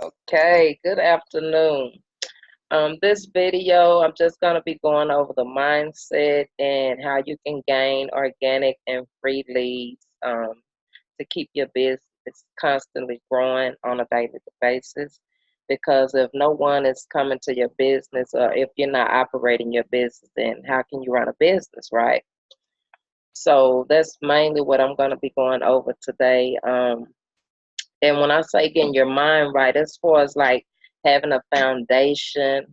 Okay, good afternoon. This video, I'm just going to be going over the mindset and how you can gain organic and free leads to keep your business constantly growing on a daily basis. Because if no one is coming to your business, or if you're not operating your business, then how can you run a business, right? So that's mainly what I'm going to be going over today. And when I say getting your mind right, as far as like having a foundation,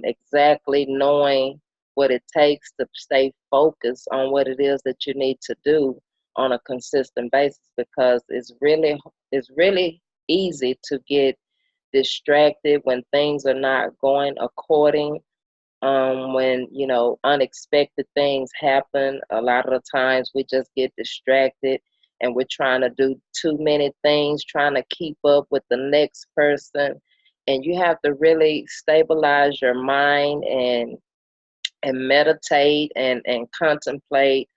exactly knowing what it takes to stay focused on what it is that you need to do on a consistent basis, because it's really easy to get distracted when things are not going according, when unexpected things happen. A lot of the times we just get distracted and we're trying to do too many things, trying to keep up with the next person. And you have to really stabilize your mind and meditate and contemplate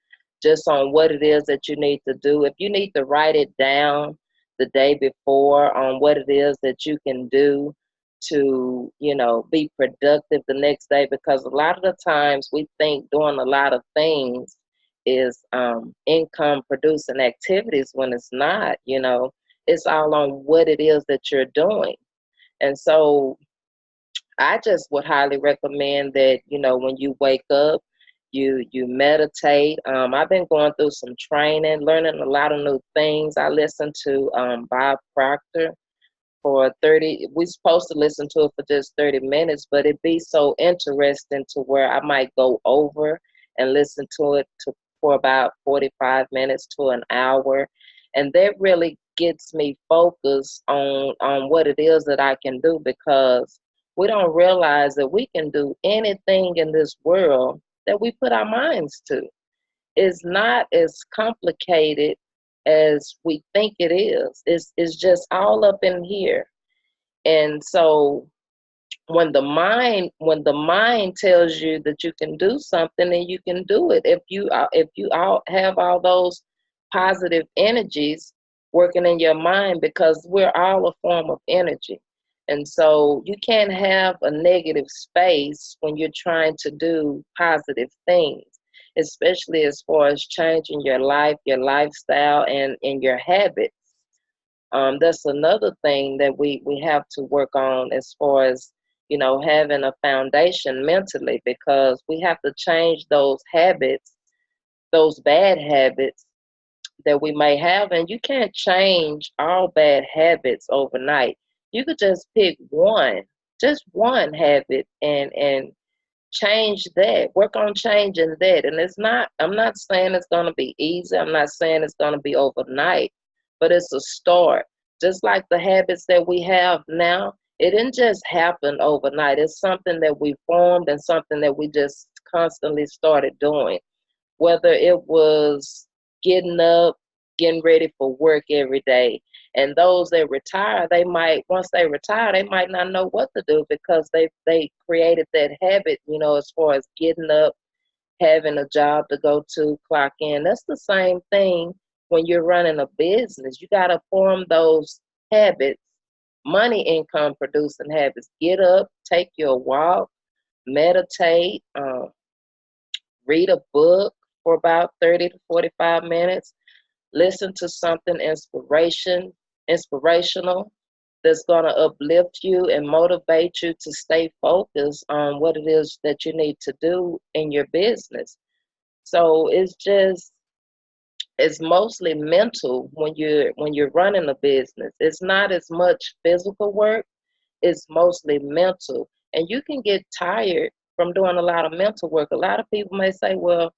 just on what it is that you need to do. If you need to write it down the day before on what it is that you can do to, be productive the next day, because a lot of the times we think doing a lot of things is income producing activities when it's not. It's all on what it is that you're doing. And so I just would highly recommend that, when you wake up, you meditate. I've been going through some training, learning a lot of new things. I listened to Bob Proctor for 30. We're supposed to listen to it for just 30 minutes, but it be so interesting to where I might go over and listen to it for about 45 minutes to an hour. And that really gets me focused on what it is that I can do, because we don't realize that we can do anything in this world that we put our minds to. It's not as complicated as we think it is. It's just all up in here. And so when the mind tells you that you can do something, then you can do it. If you all have all those positive energies working in your mind, because we're all a form of energy. And so you can't have a negative space when you're trying to do positive things, especially as far as changing your life, your lifestyle, and your habits. That's another thing that we have to work on, as far as having a foundation mentally, because we have to change those habits, those bad habits that we may have. And you can't change all bad habits overnight. You could just pick one, just one habit, and change that. Work on changing that. And I'm not saying it's going to be easy. I'm not saying it's going to be overnight, but it's a start. Just like the habits that we have now, it didn't just happen overnight. It's something that we formed and something that we just constantly started doing. Whether it was getting up, getting ready for work every day. And those that retire, they might, once they retire, they might not know what to do, because they created that habit, as far as getting up, having a job to go to, clock in. That's the same thing when you're running a business. You got to form those habits, money income producing habits. Get up, take your walk, meditate, read a book for about 30 to 45 minutes, listen to something inspirational, that's going to uplift you and motivate you to stay focused on what it is that you need to do in your business. So it's mostly mental when you're running a business. It's not as much physical work, it's mostly mental. And you can get tired from doing a lot of mental work. A lot of people may say, well,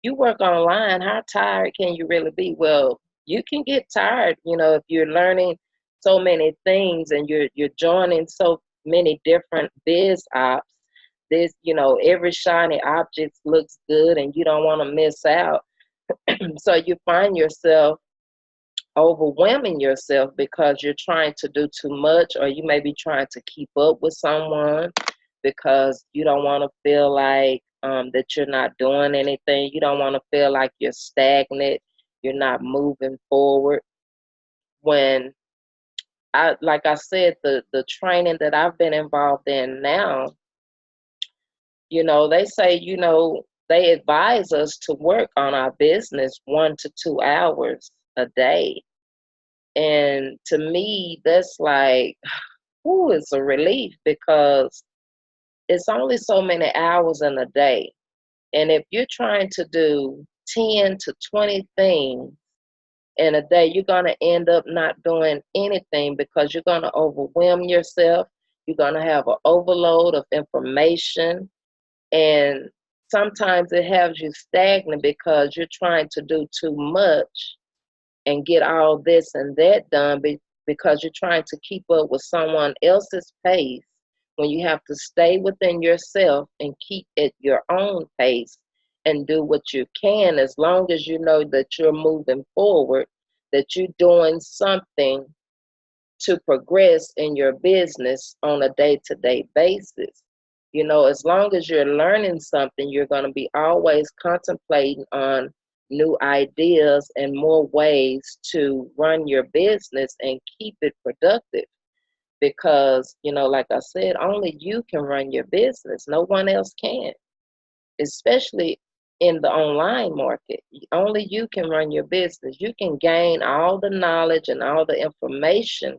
you work online, how tired can you really be? Well, you can get tired, if you're learning so many things and you're joining so many different biz ops. Every shiny object looks good and you don't want to miss out. So you find yourself overwhelming yourself because you're trying to do too much, or you may be trying to keep up with someone because you don't want to feel like that you're not doing anything. You don't want to feel like you're stagnant, you're not moving forward. When like I said, the training that I've been involved in now, they say, they advise us to work on our business 1 to 2 hours a day. And to me, that's like, ooh, it's a relief because it's only so many hours in a day. And if you're trying to do 10 to 20 things in a day, you're going to end up not doing anything because you're going to overwhelm yourself. You're going to have an overload of information. And sometimes it has you stagnant because you're trying to do too much and get all this and that done because you're trying to keep up with someone else's pace when you have to stay within yourself and keep at your own pace and do what you can, as long as you know that you're moving forward, that you're doing something to progress in your business on a day-to-day basis. As long as you're learning something, you're going to be always contemplating on new ideas and more ways to run your business and keep it productive. Because, like I said, only you can run your business. No one else can, especially in the online market. Only you can run your business. You can gain all the knowledge and all the information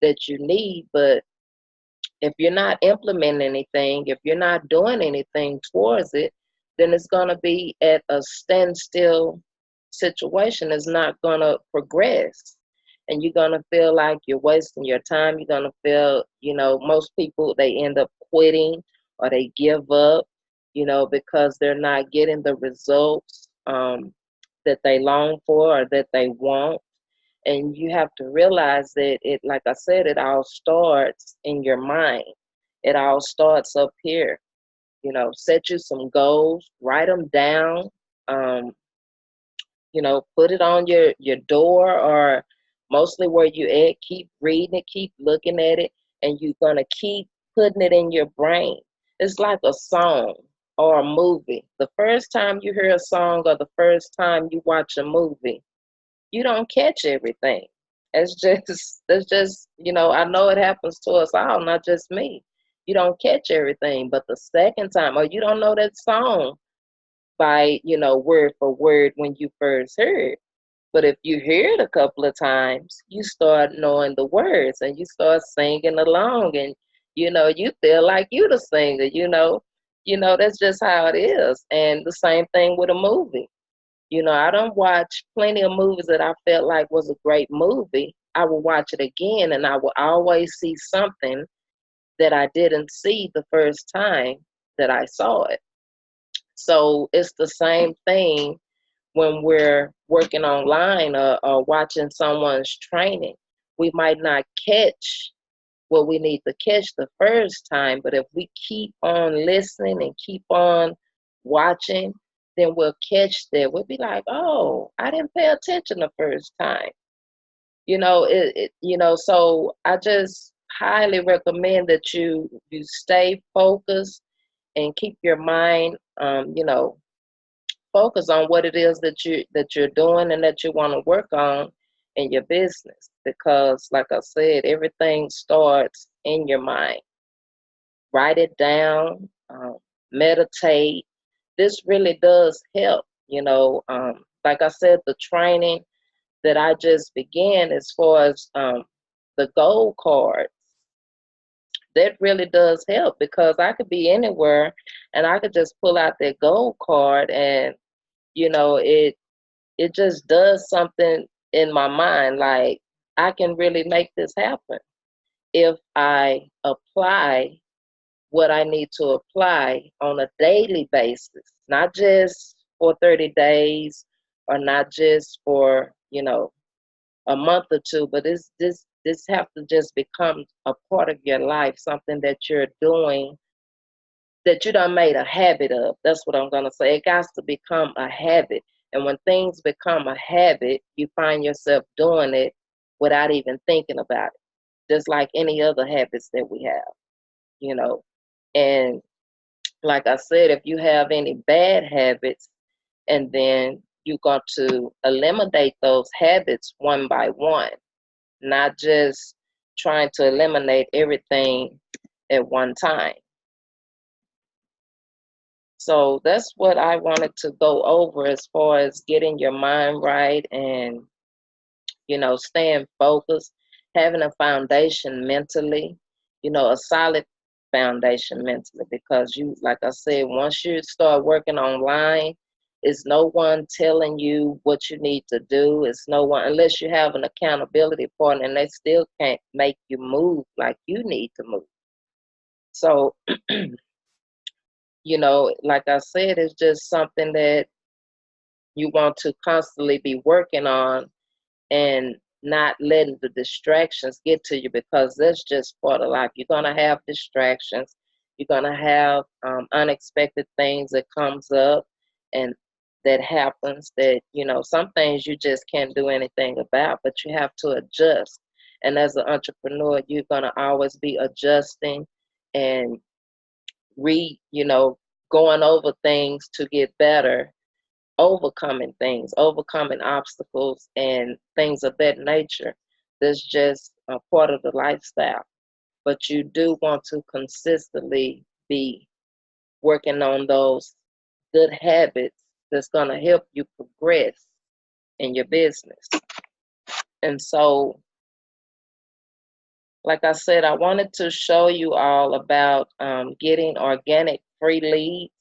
that you need, but if you're not implementing anything, if you're not doing anything towards it, then it's going to be at a standstill situation. It's not going to progress. And you're going to feel like you're wasting your time. You're going to feel, most people, they end up quitting or they give up, because they're not getting the results that they long for or that they want. And you have to realize that like I said, it all starts in your mind. It all starts up here. Set you some goals, write them down, um, put it on your door or mostly where you at. Keep reading it, keep looking at it, and you're going to keep putting it in your brain. It's like a song or a movie. The first time you hear a song or the first time you watch a movie, you don't catch everything. It's just, I know it happens to us all, not just me. You don't catch everything, but the second time, or you don't know that song by, word for word when you first heard. But if you hear it a couple of times, you start knowing the words and you start singing along and, you feel like you the singer, that's just how it is. And the same thing with a movie. I don't watch plenty of movies that I felt like was a great movie. I will watch it again and I will always see something that I didn't see the first time that I saw it. So it's the same thing when we're working online or watching someone's training. We might not catch what we need to catch the first time, but if we keep on listening and keep on watching, then we'll catch that. We'll be like, oh, I didn't pay attention the first time. So I just highly recommend that you stay focused and keep your mind, focus on what it is that you're doing and that you want to work on in your business. Because, like I said, everything starts in your mind. Write it down, meditate. This really does help. Like I said, the training that I just began as far as the gold card, that really does help because I could be anywhere and I could just pull out that gold card and it just does something in my mind, like I can really make this happen if I apply what I need to apply on a daily basis, not just for 30 days or not just for, a month or two, but this have to just become a part of your life, something that you're doing that you done made a habit of. That's what I'm gonna say. It got to become a habit. And when things become a habit, you find yourself doing it without even thinking about it. Just like any other habits that we have, you know. And like I said, if you have any bad habits, and then you got to eliminate those habits one by one, not just trying to eliminate everything at one time. So that's what I wanted to go over as far as getting your mind right and, staying focused, having a foundation mentally, a solid foundation mentally, because like I said, once you start working online, it's no one telling you what you need to do. It's no one, unless you have an accountability partner, and they still can't make you move like you need to move. So, like I said, it's just something that you want to constantly be working on and not letting the distractions get to you, because that's just part of life. You're going to have distractions. You're going to have unexpected things that comes up and that happens that, some things you just can't do anything about, but you have to adjust. And as an entrepreneur, you're going to always be adjusting and going over things to get better, overcoming things, overcoming obstacles, and things of that nature. That's just a part of the lifestyle. But you do want to consistently be working on those good habits that's going to help you progress in your business. And so, like I said, I wanted to show you all about getting organic free leads.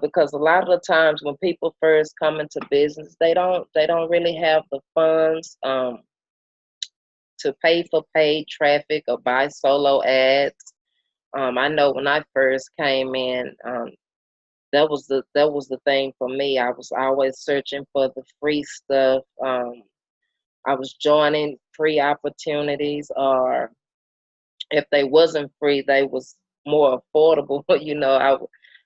Because a lot of the times when people first come into business, they don't really have the funds to pay for paid traffic or buy solo ads. I know when I first came in, that was the thing for me. I was always searching for the free stuff. I was joining free opportunities, or if they wasn't free, they was more affordable.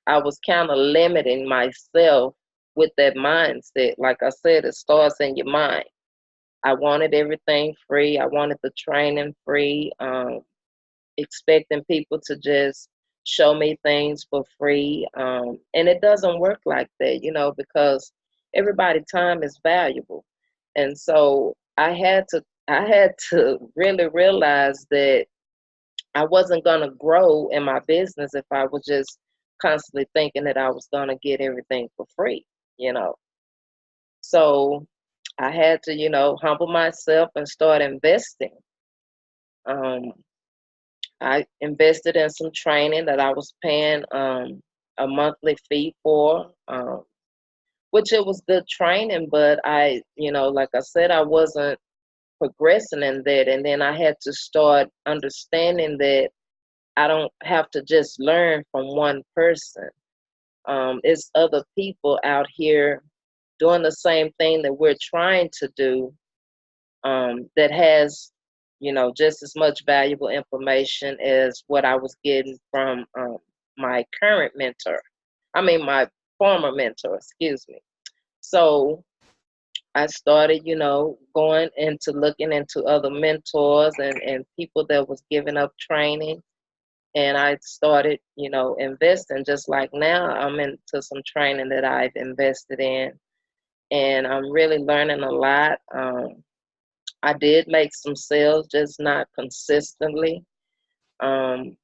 I was kind of limiting myself with that mindset. Like I said, it starts in your mind. I wanted everything free. I wanted the training free, expecting people to just show me things for free. And it doesn't work like that, because everybody's time is valuable. And so I had to really realize that I wasn't going to grow in my business if I was just constantly thinking that I was going to get everything for free, you know. So I had to, humble myself and start investing. Um, I invested in some training that I was paying a monthly fee for, which it was good training, but like I said, I wasn't progressing in that. And then I had to start understanding that I don't have to just learn from one person. It's other people out here doing the same thing that we're trying to do, that has, just as much valuable information as what I was getting from my current mentor. I mean, my former mentor, excuse me. So I started, going into looking into other mentors and people that was giving up training. And I started, investing. Just like now, I'm into some training that I've invested in, and I'm really learning a lot. I did make some sales, just not consistently. Um,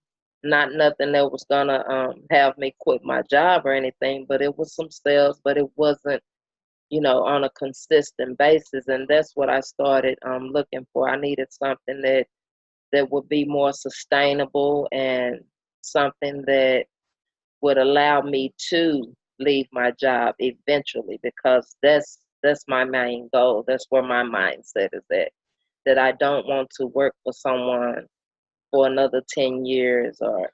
Not nothing that was gonna have me quit my job or anything, but it was some sales, but it wasn't, on a consistent basis. And that's what I started looking for. I needed something that would be more sustainable, and something that would allow me to leave my job eventually, because that's my main goal. That's where my mindset is at. That I don't want to work for someone for another 10 years, or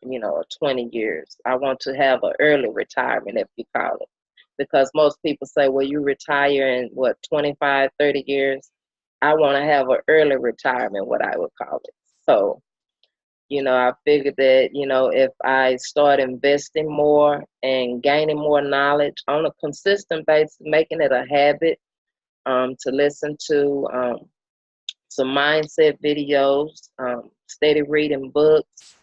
20 years. I want to have an early retirement, if you call it. Because most people say, well, you retire in what, 25, 30 years? I want to have an early retirement, what I would call it. So, I figured that, if I start investing more and gaining more knowledge on a consistent basis, making it a habit, to listen to some mindset videos, steady reading books,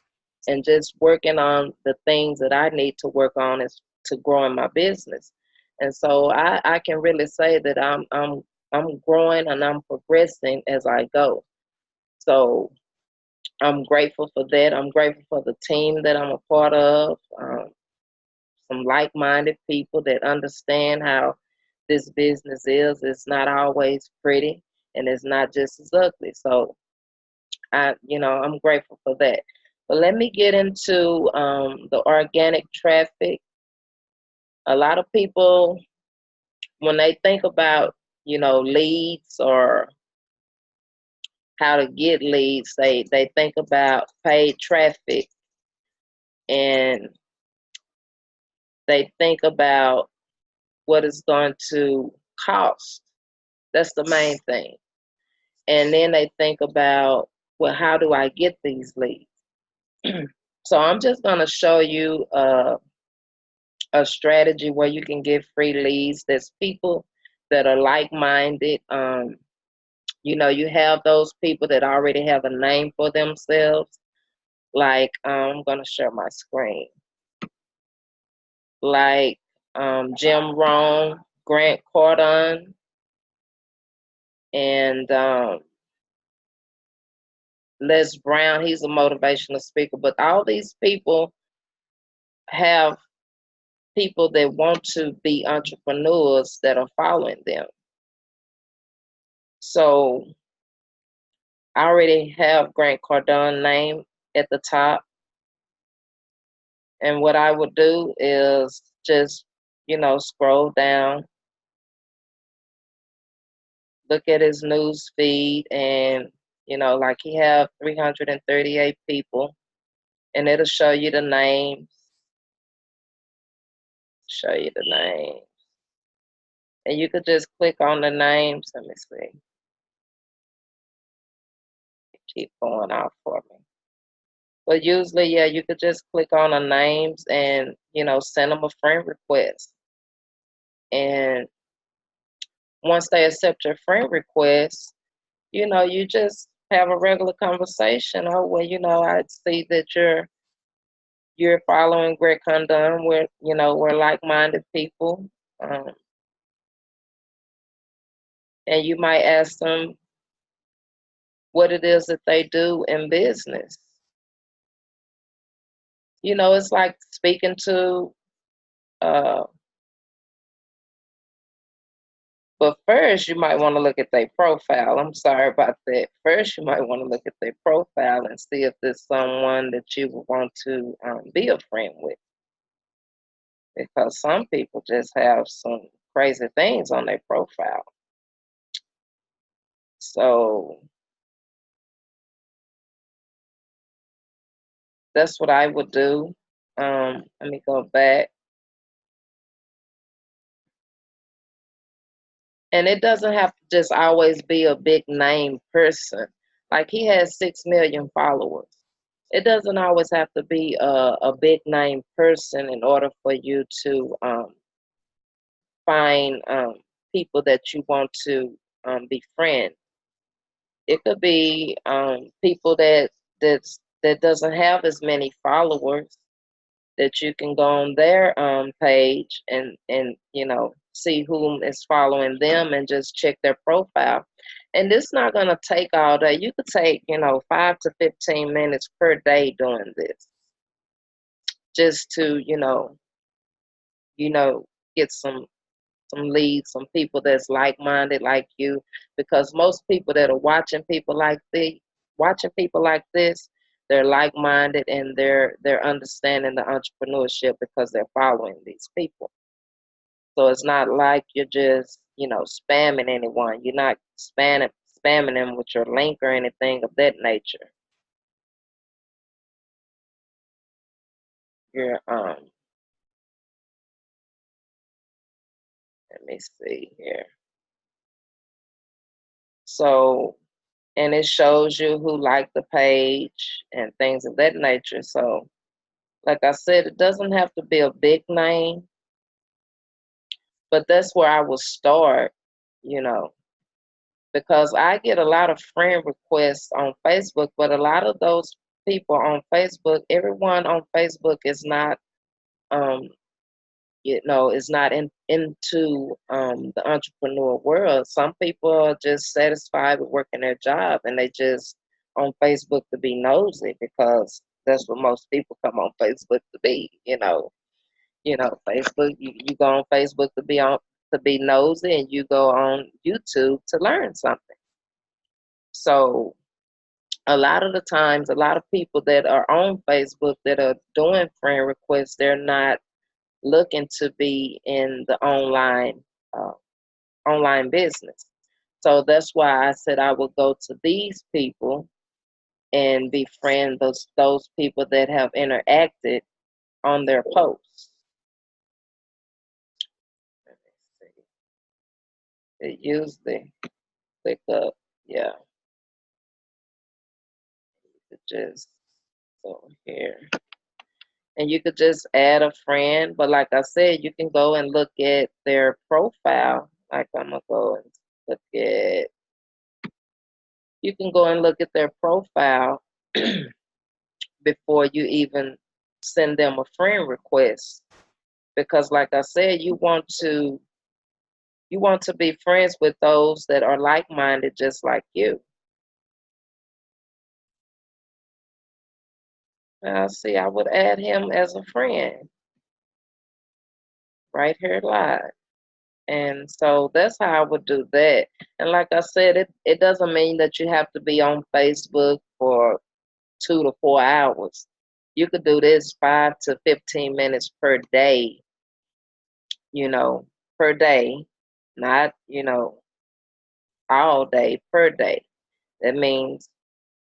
and just working on the things that I need to work on is to grow in my business. And so I can really say that I'm growing and I'm progressing as I go. So I'm grateful for that. I'm grateful for the team that I'm a part of. Some like-minded people that understand how this business is. It's not always pretty, and it's not just as ugly. So I'm grateful for that. But let me get into the organic traffic. A lot of people, when they think about, leads or how to get leads, they think about paid traffic, and they think about what it's going to cost. That's the main thing. And then they think about, well, how do I get these leads? So I'm just going to show you a strategy where you can get free leads. There's people that are like-minded. You have those people that already have a name for themselves. Like, I'm going to share my screen. Like Jim Rohn, Grant Cardone, and Les Brown. He's a motivational speaker. But all these people have people that want to be entrepreneurs that are following them. So I already have Grant Cardone name at the top. And what I would do is just, scroll down, look at his news feed, and, like he have 338 people, and it'll show you the names, And you could just click on the names. Let me see. Keep going off for me. But usually, yeah, you could just click on the names and, send them a friend request. And once they accept your friend request, you just have a regular conversation. Oh, well, I see that you're following Greg Cardone. We're like-minded people. And you might ask them what it is that they do in business. It's like speaking to, but first you might want to look at their profile. I'm sorry about that. First, you might want to look at their profile and see if there's someone that you would want to be a friend with. Because some people just have some crazy things on their profile. So that's what I would do. Let me go back. And it doesn't have to just always be a big name person. Like he has 6 million followers. It doesn't always have to be a big name person in order for you to find people that you want to befriend. It could be people that doesn't have as many followers, that you can go on their page and see whom is following them and just check their profile. And it's not going to take all day. You could take 5 to 15 minutes per day doing this, just to get some leads, some people that's like-minded like you, because most people that are watching people like this, they're like-minded, and they're understanding the entrepreneurship because they're following these people. So it's not like you're just spamming anyone. You're not spamming them with your link or anything of that nature. You're let me see here. So, and it shows you who liked the page and things of that nature. So, like I said, it doesn't have to be a big name, but that's where I will start, you know, because I get a lot of friend requests on Facebook, but a lot of those people on Facebook, everyone on Facebook is not, um, is not into the entrepreneur world. Some people are just satisfied with working their job, and they just on Facebook to be nosy, because that's what most people come on Facebook to be. Facebook. You go on Facebook to be nosy, and you go on YouTube to learn something. So a lot of the times, a lot of people that are on Facebook that are doing friend requests, they're not looking to be in the uh, online business. So that's why I said I would go to these people and befriend those people that have interacted on their posts. Let me see. They usually click up, yeah. You could just go here. And you could just add a friend, but like I said, you can go and look at their profile. Like I'm gonna go and look at you can go and look at their profile before you even send them a friend request. Because like I said, you want to be friends with those that are like-minded just like you. Now see, I would add him as a friend right here live. And so that's how I would do that. And like I said, it doesn't mean that you have to be on Facebook for 2 to 4 hours. You could do this 5 to 15 minutes per day, you know, per day, not, all day, per day. That means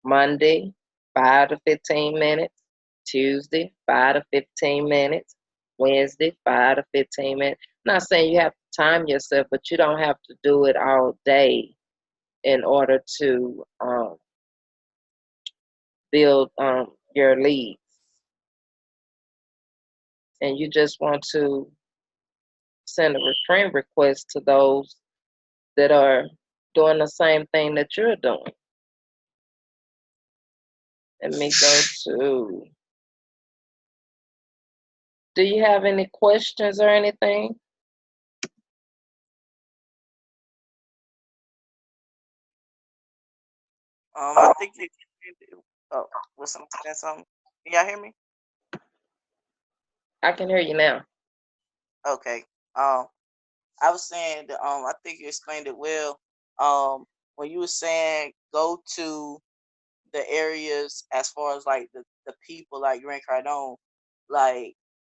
Monday, 5 to 15 minutes, Tuesday, 5 to 15 minutes, Wednesday, 5 to 15 minutes. I'm not saying you have to time yourself, but you don't have to do it all day in order to build your leads. And you just want to send a friend request to those that are doing the same thing that you're doing. Let me go to. Do you have any questions or anything? I think you. Oh, was something saying something? Can y'all hear me? I can hear you now. Okay. Um, I was saying that I think you explained it well. When you were saying go to the areas as far as like the people like Grant Cardone, like,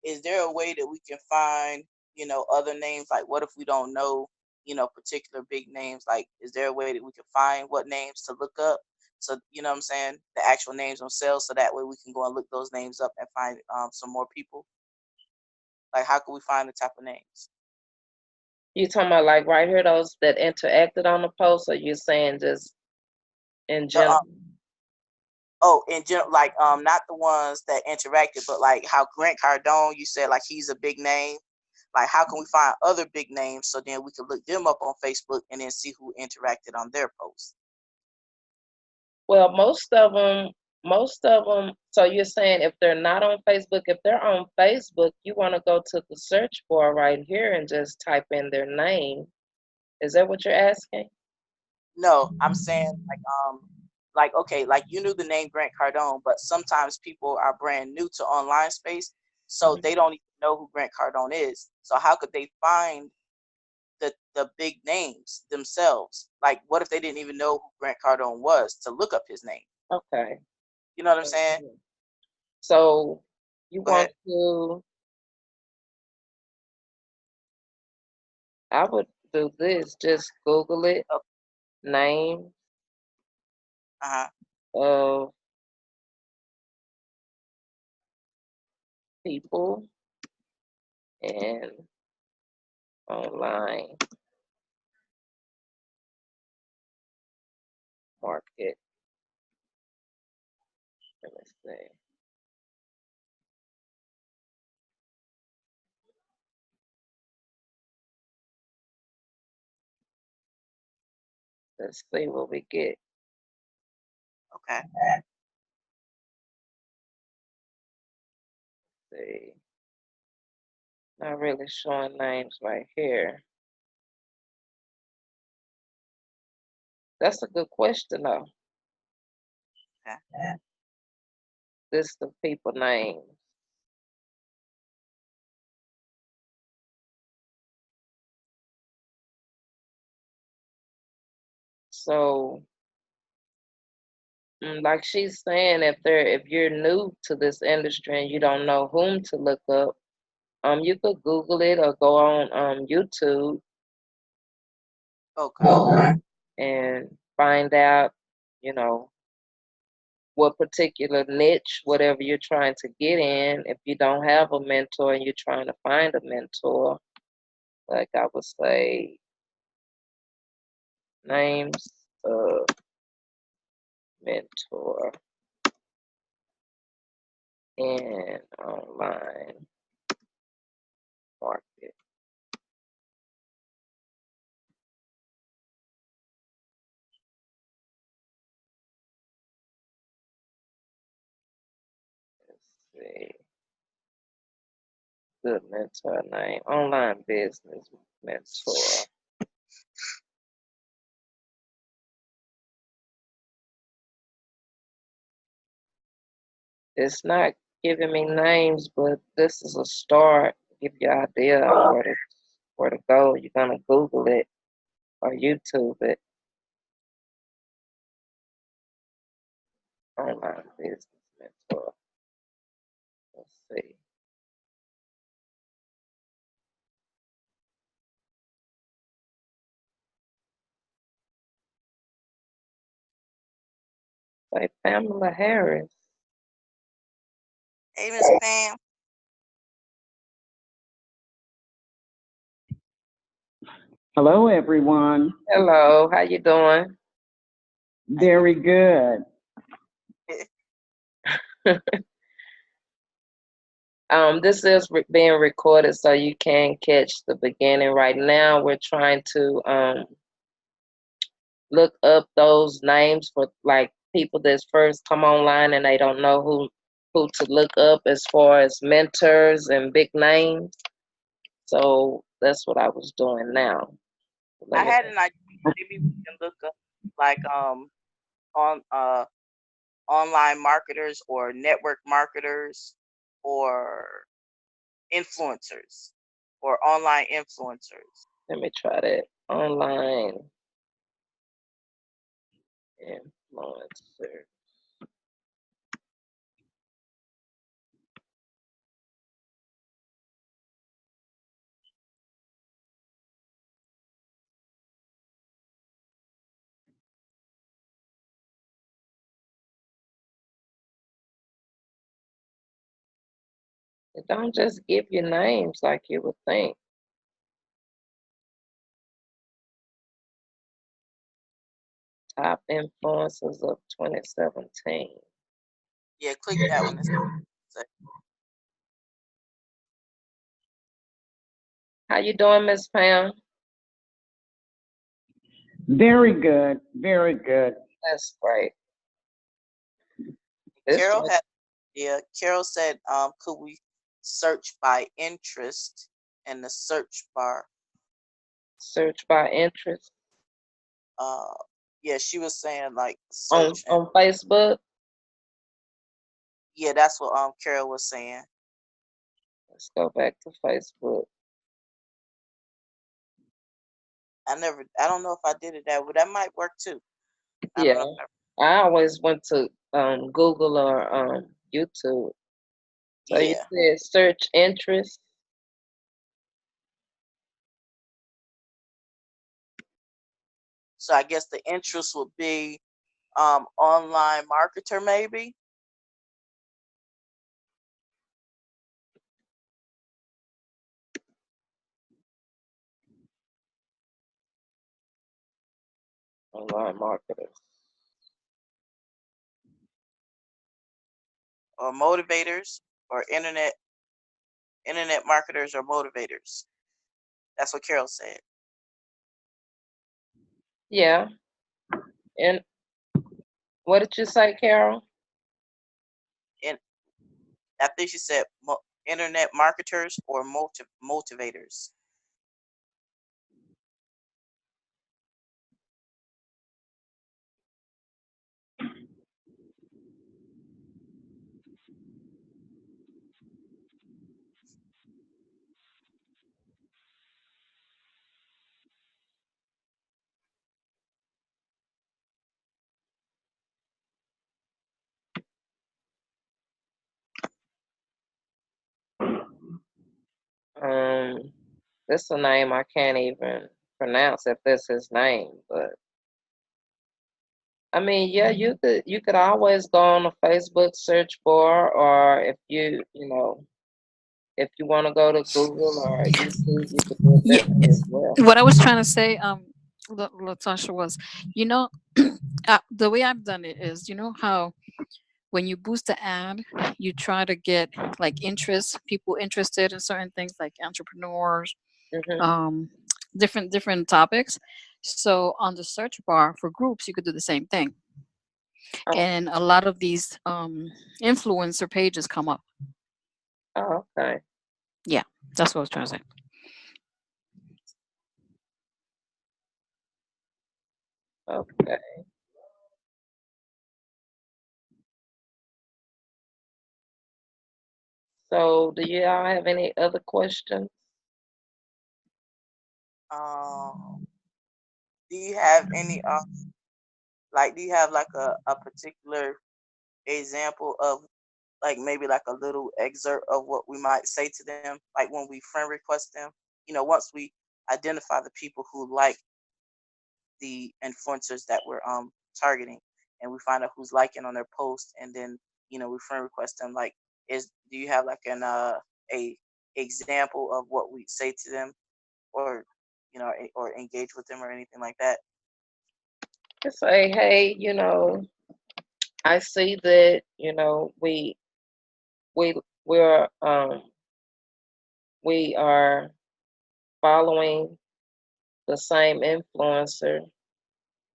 is there a way that we can find, other names? Like, what if we don't know, particular big names? Like, is there a way that we can find what names to look up? So, you know what I'm saying? The actual names themselves, so that way we can go and look those names up and find some more people. Like, how can we find the type of names? You talking about like right here, those that interacted on the post, or you saying just in The general? Oh, in general, like not the ones that interacted, but like how Grant Cardone, you said like he's a big name. Like, how can we find other big names so then we can look them up on Facebook and then see who interacted on their posts? Well, most of them. So you're saying if they're not on Facebook, if they're on Facebook, you want to go to the search bar right here and just type in their name. Is that what you're asking? No, I'm saying like okay, like you knew the name Grant Cardone, but sometimes people are brand new to online space, so Mhm. they don't even know who Grant Cardone is. So how could they find the big names themselves? Like, what if they didn't even know who Grant Cardone was to look up his name? Okay. You know what I'm saying? So you Go ahead. want to? I would do this. Just Google it. Oh, Name uh-huh. of people and online market. Let me see. Let's see what we get. Okay. Let's see. Not really showing names right here. That's a good question though. Okay. List of people names. So, like she's saying, if you're new to this industry and you don't know whom to look up, you could Google it or go on YouTube Okay. and find out, you know, what particular niche, whatever you're trying to get in. If you don't have a mentor and you're trying to find a mentor, like I would say, names of mentor in online market. Let's see. Good mentor name. Online business mentor. It's not giving me names, but this is a start. Give you an idea of where to go. You're gonna Google it or YouTube it. Online business mentor. Let's see. Like Pamela Harris. Hey, Miss Pam. Hello, everyone. Hello, how you doing? Very good. This is being recorded so you can catch the beginning. Right now, we're trying to look up those names for like people that's first come online and they don't know who to look up as far as mentors and big names. So that's what I was doing now. I Let me had an idea. Maybe we can look up like on online marketers or network marketers or influencers or online influencers. let me try that. Online influencer. It don't just give you names like you would think. Top influencers of 2017. Yeah, click that one. How you doing, Miss Pam? Very good. Very good. That's great. This Carol one, had, yeah, Carol said, could we search by interest in the search bar? search by interest Uh, yeah, she was saying like on search and on Facebook. yeah, that's what Carol was saying. Let's go back to Facebook. I don't know if I did it that way. That might work too. I don't Yeah, know. I always went to Google or YouTube. So you Yeah. said search interest. So I guess the interest would be online marketer maybe. Online marketers. Or motivators or internet marketers or motivators. That's what Carol said. Yeah. And what did you say, Carol? And I think she said internet marketers or motivators. Um, this is a name I can't even pronounce if this is his name, but I mean, yeah, you could always go on a Facebook search bar, or if you want to go to Google or YouTube, you could do it Yeah, that way as well. what I was trying to say, Latasha, was, you know, the way I've done it is, you know how when you boost the ad, you try to get like interest, people interested in certain things like entrepreneurs, Mhm. um, different topics. So on the search bar for groups, you could do the same thing, Oh, and a lot of these influencer pages come up. oh, okay. Yeah, that's what I was trying to say. Okay. So, do you all have any other questions? Um, do you have any like do you have like a particular example of like maybe like a little excerpt of what we might say to them, like when we friend request them? Once we identify the people who like the influencers that we're targeting, and we find out who's liking on their post, and then we friend request them. Like, is do you have like a example of what we say to them, or or engage with them or anything like that? Just say, hey, I see that, we we're we are following the same influencer.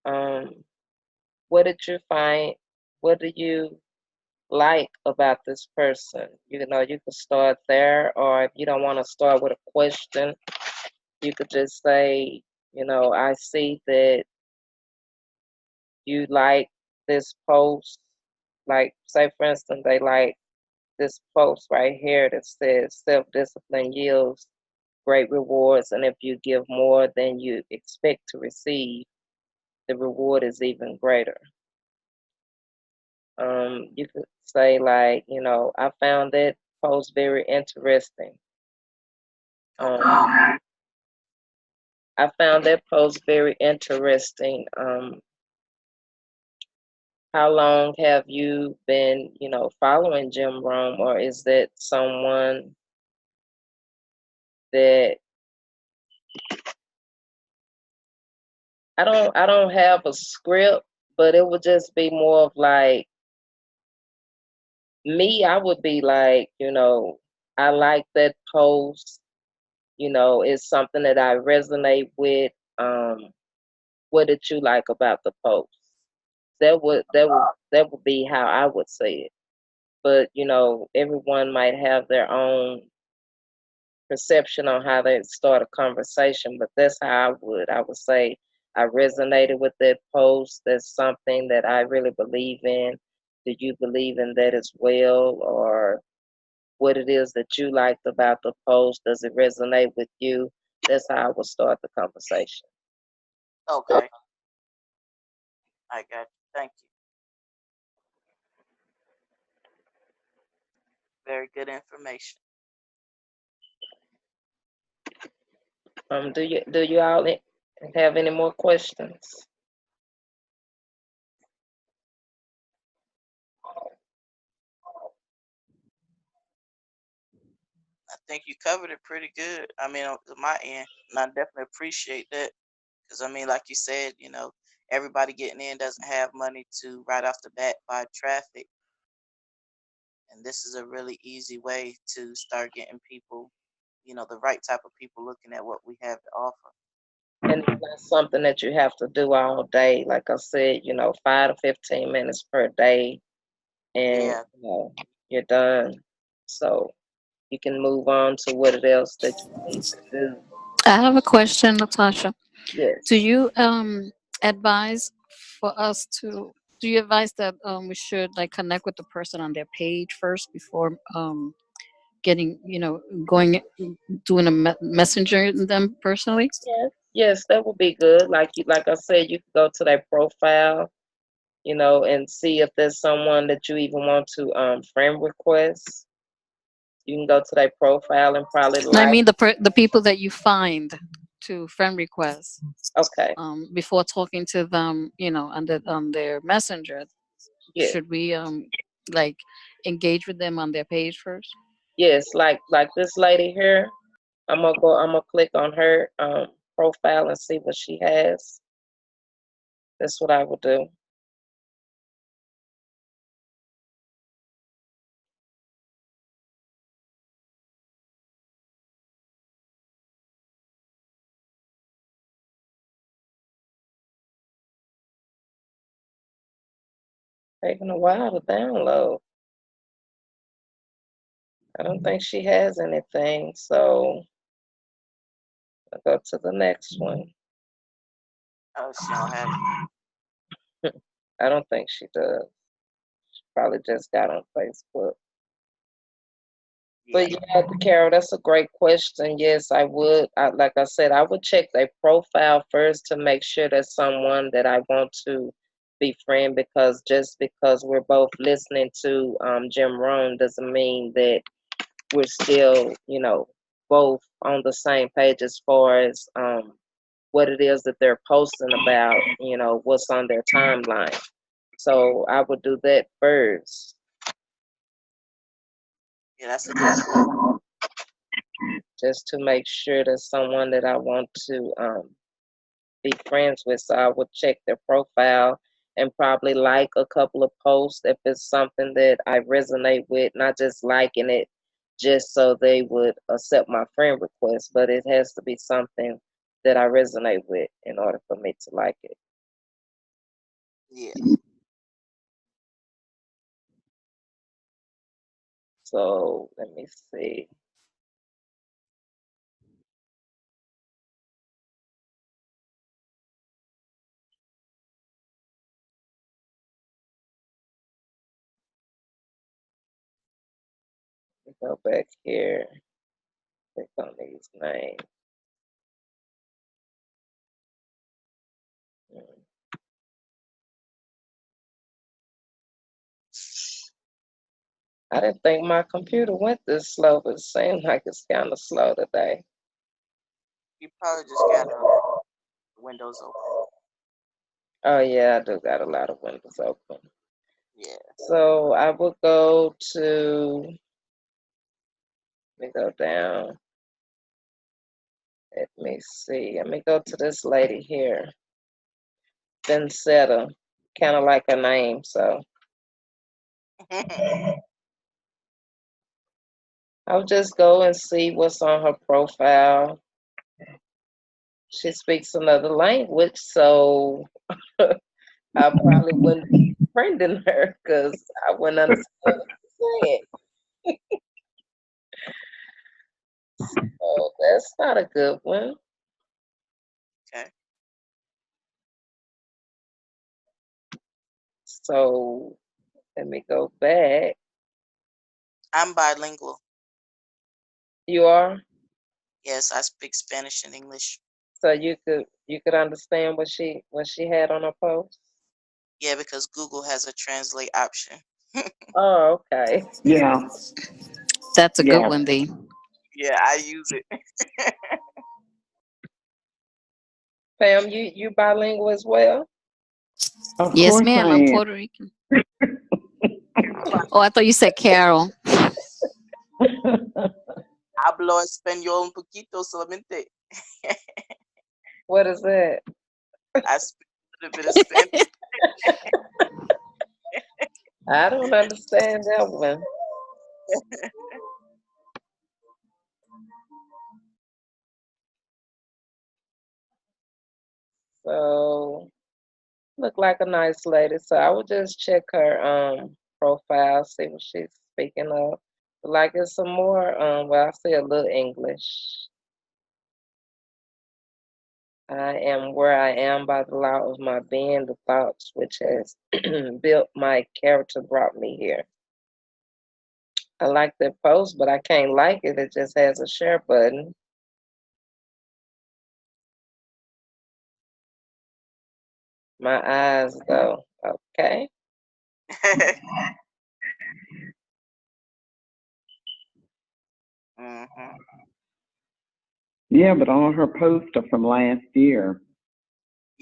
Um, what did you find? What do you like about this person? You could start there, or if you don't want to start with a question, you could just say, I see that you like this post. Like, say, for instance, they like this post right here that says self discipline yields great rewards, and if you give more than you expect to receive, the reward is even greater. You could say, like, I found that post very interesting. Okay. Um, I found that post very interesting. How long have you been, following Jim Rome, or is that someone that I don't have a script, but it would just be more of like me. I would be like, I like that post. It's something that I resonate with. What did you like about the post? That would be how I would say it. But everyone might have their own perception on how they start a conversation, but that's how I would say I resonated with that post. That's something that I really believe in. Do you believe in that as well? Or what it is that you liked about the post? Does it resonate with you? That's how I would start the conversation. Okay. I got you. Thank you. Very good information. Do you all have any more questions? I think you covered it pretty good. I mean, on my end, and I definitely appreciate that. Because I mean, like you said, everybody getting in doesn't have money to right off the bat buy traffic, and this is a really easy way to start getting people, the right type of people looking at what we have to offer. And it's not something that you have to do all day. Like I said, 5 to 15 minutes per day, and Yeah. you're done. So you can move on to what it else that you need to do. I have a question, Natasha. Do Yes. you advise for us to do you advise that we should like connect with the person on their page first before getting, going, doing a messenger them personally? Yes, yes, that would be good. Like I said, you could go to their profile, and see if there's someone that you even want to friend request. You can go to their profile and probably No, I like. mean the people that you find to friend request Okay, before talking to them, on their messenger. yeah, Should we like engage with them on their page first? yes, like this lady here. I'm gonna click on her profile and see what she has. That's what I would do. Taking a while to download. I don't think she has anything, so I'll go to the next one. Oh, she don't have I don't think she does. Probably just got on Facebook. yeah. But yeah, Carol, that's a great question. Yes, I would. Like I said, I would check their profile first to make sure that's someone that I want to befriend. Because just because we're both listening to Jim Rohn doesn't mean that we're still, both on the same page as far as what it is that they're posting about, what's on their timeline. So I would do that first. Yeah, that's a good point. Just to make sure that's someone that I want to be friends with. So I would check their profile and probably like a couple of posts if it's something that I resonate with, not just liking it just so they would accept my friend request, but it has to be something that I resonate with in order for me to like it. Yeah. So let me see. Go back here, click on these names. Mm. I didn't think my computer went this slow, but it seems like it's kind of slow today. You probably just got windows open. Oh yeah, I do got a lot of windows open. Yeah. So I will go to, let me go down. Let me see. Let me go to this lady here, Vincetta. Kind of like her name, so I'll just go and see what's on her profile. She speaks another language, so I probably wouldn't be friending her because I wouldn't understand what she's saying. So that's not a good one. Okay. So let me go back. I'm bilingual. You are? Yes, I speak Spanish and English. So you could understand what she had on her post? Yeah, because Google has a translate option. Oh, okay. Yeah, That's a good yes, one, D. Yeah, I use it. Pam, you bilingual as well? of Yes, course I ma'am. I'm am. Puerto Rican. Oh, I thought you said Carol. Hablo español un poquito solamente. What is that? I speak a little bit of Spanish. I don't understand that one. So look like a nice lady. So I would just check her profile, see what she's speaking of. Like it's some more well I see a little English. I am where I am by the law of my being. The thoughts which has built my character brought me here. I like that post, but I can't like it. It just has a share button. My eyes though. Okay. Mm-hmm. Yeah, but all her posts are from last year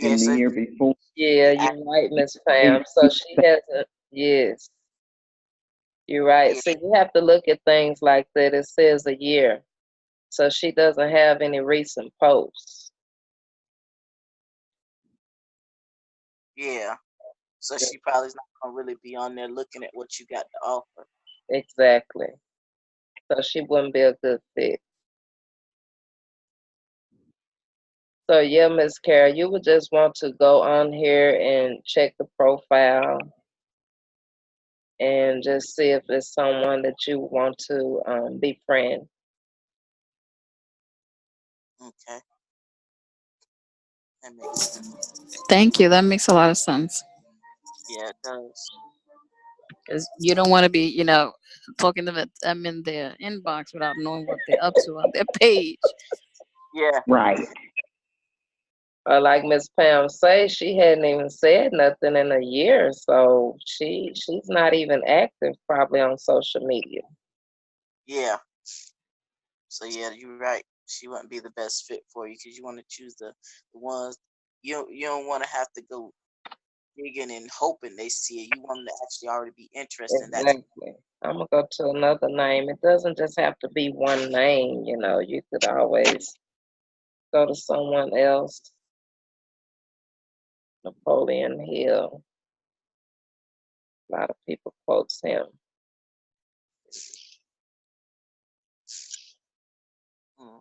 and Yes, the year before. Yeah, you're right, Miss Pam. So she hasn't. Yes, you're right. yeah, See, you have to look at things like that. It says a year, so she doesn't have any recent posts. yeah. So she probably is not gonna really be on there looking at what you got to offer. Exactly. So she wouldn't be a good fit. So yeah, Miss Carol, you would just want to go on here and check the profile and just see if it's someone that you want to befriend. Okay, that makes sense. Thank you. That makes a lot of sense. Yeah, it does. Because you don't want to be, talking to them in their inbox without knowing what they're up to on their page. Yeah, Right. Or like Miss Pam say, she hadn't even said nothing in a year, so she's not even active probably on social media. yeah. So yeah, you're right. She wouldn't be the best fit for you because you want to choose the ones you don't want to have to go digging and hoping they see it. You want them to actually already be interested in that. Exactly. I'm gonna go to another name. It doesn't just have to be one name, you could always go to someone else. Napoleon Hill. A lot of people quotes him. Mhm.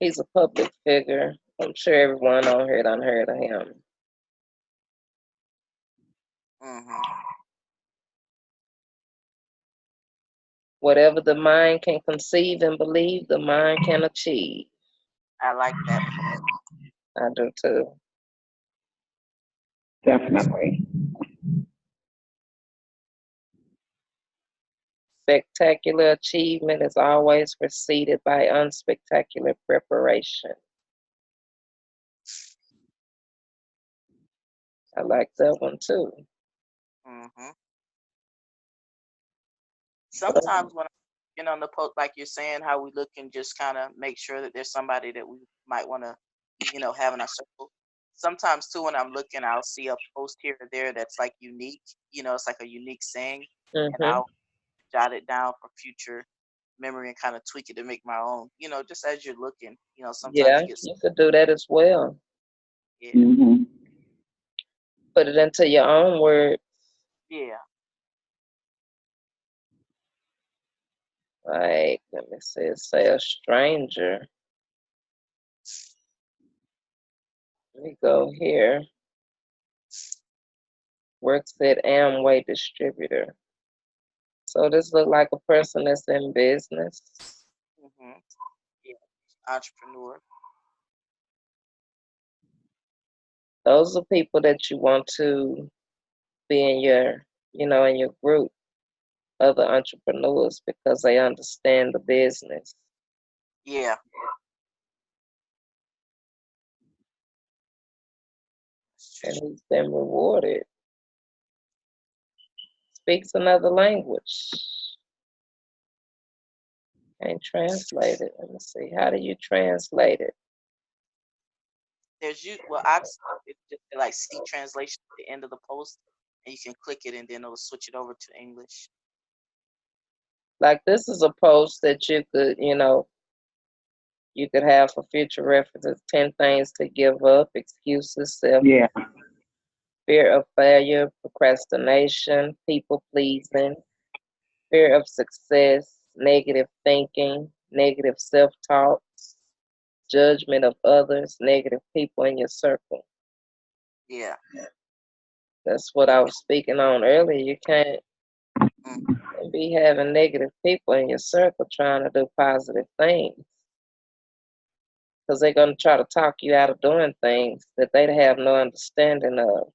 He's a public figure. I'm sure everyone on here done heard of him. Mhm. Whatever the mind can conceive and believe, the mind can achieve. I like that. I do too. Definitely. Spectacular achievement is always preceded by unspectacular preparation. I like that one too. Mhm. Sometimes when I'm on the post, like you're saying, how we look and just kind of make sure that there's somebody that we might want to, have in our circle. Sometimes too, when I'm looking, I'll see a post here or there that's like unique. It's like a unique saying, and Mm-hmm. I'll jot it down for future memory and kind of tweak it to make my own. Just as you're looking, sometimes Yeah, you get, you could do that as well. yeah, Hmm. Put it into your own words. yeah, Like, let me see, say a stranger. Let me go here. Works at Amway distributor. So this look like a person that's in business. hmm yeah, entrepreneur, Those are people that you want to be in your group, other entrepreneurs, because they understand the business yeah, that's and true. he's been rewarded. Speaks another language. Can't translate it. Let me see. How do you translate it? There's you. Well, I it's just like see translation at the end of the post, and you can click it, and then it'll switch it over to English. Like this is a post that you could have for future references. 10 things to give up, excuses, Yeah. fear of failure, procrastination, people pleasing, fear of success, negative thinking, negative self talk, judgment of others, negative people in your circle. Yeah. That's what I was speaking on earlier. You can't And be having negative people in your circle trying to do positive things. Because they're going to try to talk you out of doing things that they have no understanding of.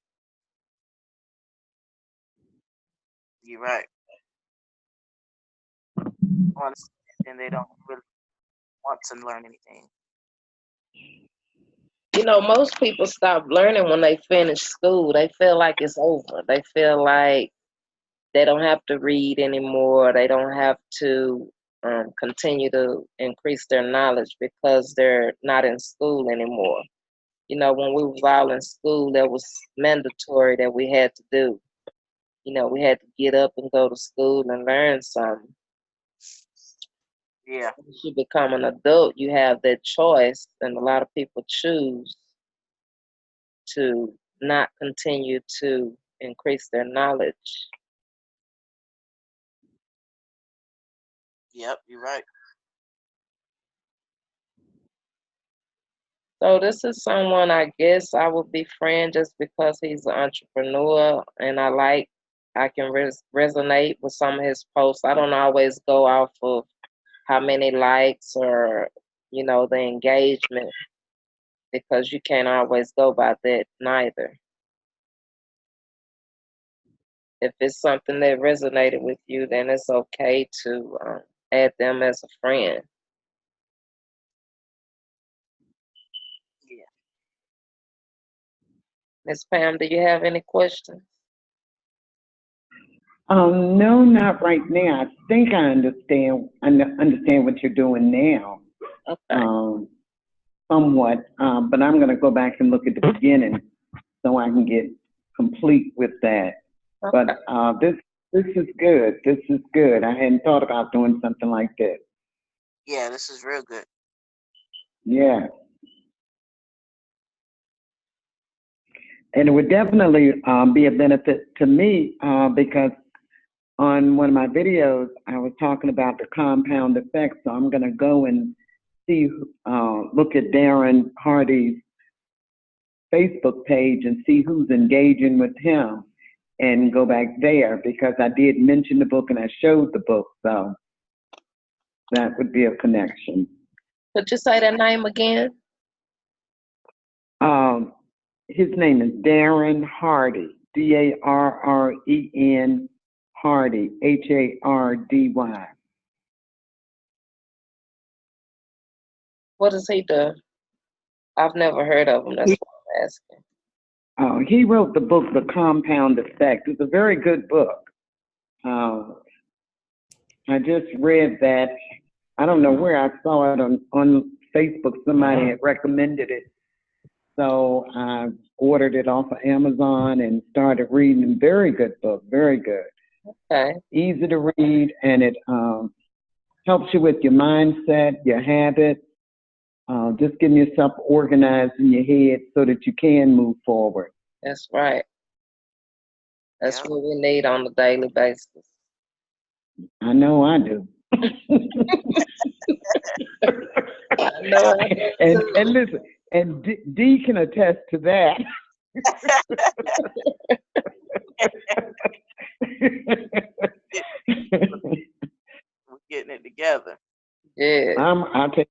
You're right. And they don't really want to learn anything. You know, most people stop learning when they finish school. They feel like it's over. They feel like they don't have to read anymore. They don't have to continue to increase their knowledge because they're not in school anymore. You know, when we was all in school, that was mandatory that we had to do. You know, we had to get up and go to school and learn something. Yeah. Once you become an adult, you have that choice, and a lot of people choose to not continue to increase their knowledge. Yep, you're right. So this is someone I guess I would befriend just because he's an entrepreneur, and I can resonate with some of his posts. I don't always go off of how many likes or, you know, the engagement, because you can't always go by that neither. If it's something that resonated with you, then it's okay to add them as a friend. Yeah. Miss Pam, do you have any questions? No, not right now. I think I understand. Understand what you're doing now, Okay. somewhat. But I'm going to go back and look at the beginning so I can get complete with that. Okay. But this is good. This is good. I hadn't thought about doing something like this. Yeah, this is real good. Yeah. And it would definitely be a benefit to me because on one of my videos, I was talking about the compound effect. So I'm going to go and see, look at Darren Hardy's Facebook page and see who's engaging with him and go back there because I did mention the book and I showed the book. So that would be a connection. Could you say that name again? His name is Darren Hardy, Darren Hardy, Hardy. What does he do? I've never heard of him. That's what I'm asking. He wrote the book, The Compound Effect. It's a very good book. I just read that. I don't know where I saw it on Facebook. Somebody had recommended it. So I ordered it off of Amazon and started reading. Very good book, very good. Okay. Easy to read, and it helps you with your mindset, your habits, just getting yourself organized in your head so that you can move forward. That's right. That's Yep. what we need on a daily basis. I know I do. I know I do too. And listen, and D can attest to that. We're getting it together. Yeah. I'll take.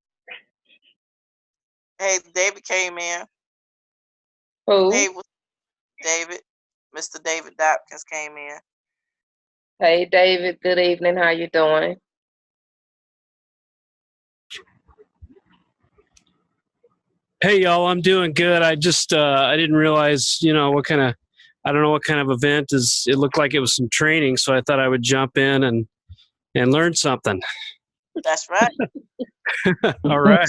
Hey, David came in. Who? David, Mr. David Dopkins came in. Hey, David. Good evening. How you doing? Hey y'all, I'm doing good. I just I didn't realize, I don't know what kind of event is. It looked like it was some training, so I thought I would jump in and learn something. That's right. All right.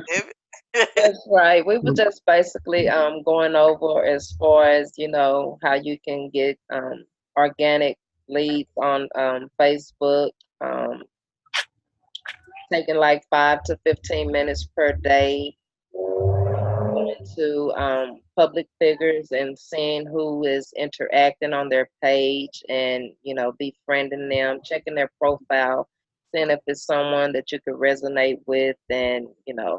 David. That's right. We were just basically going over as far as, you know, how you can get organic leads on Facebook, taking like 5 to 15 minutes per day, going to public figures and seeing who is interacting on their page and, you know, befriending them, checking their profile, seeing if it's someone that you could resonate with, and, you know,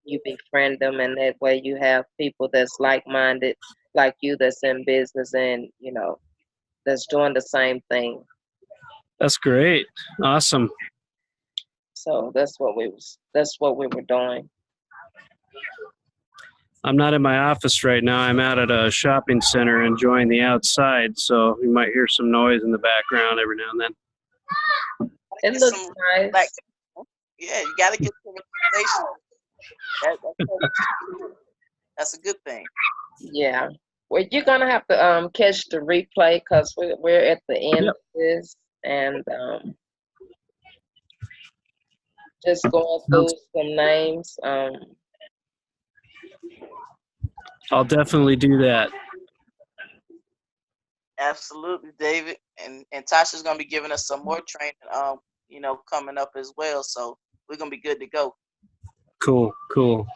you befriend them, and that way you have people that's like-minded like you, that's in business and, you know, that's doing the same thing. That's great. Awesome. So that's what we were doing. I'm not in my office right now. I'm out at a shopping center enjoying the outside, so you might hear some noise in the background every now and then. It Get looks some nice. black. Yeah, you got to get some representation. That's a good thing. Yeah. Well, you're gonna have to catch the replay because we're at the end Yep. of this, and just going through some names. I'll definitely do that. Absolutely, David. And Tasha's gonna be giving us some more training, coming up as well. So we're gonna be good to go. Cool, cool.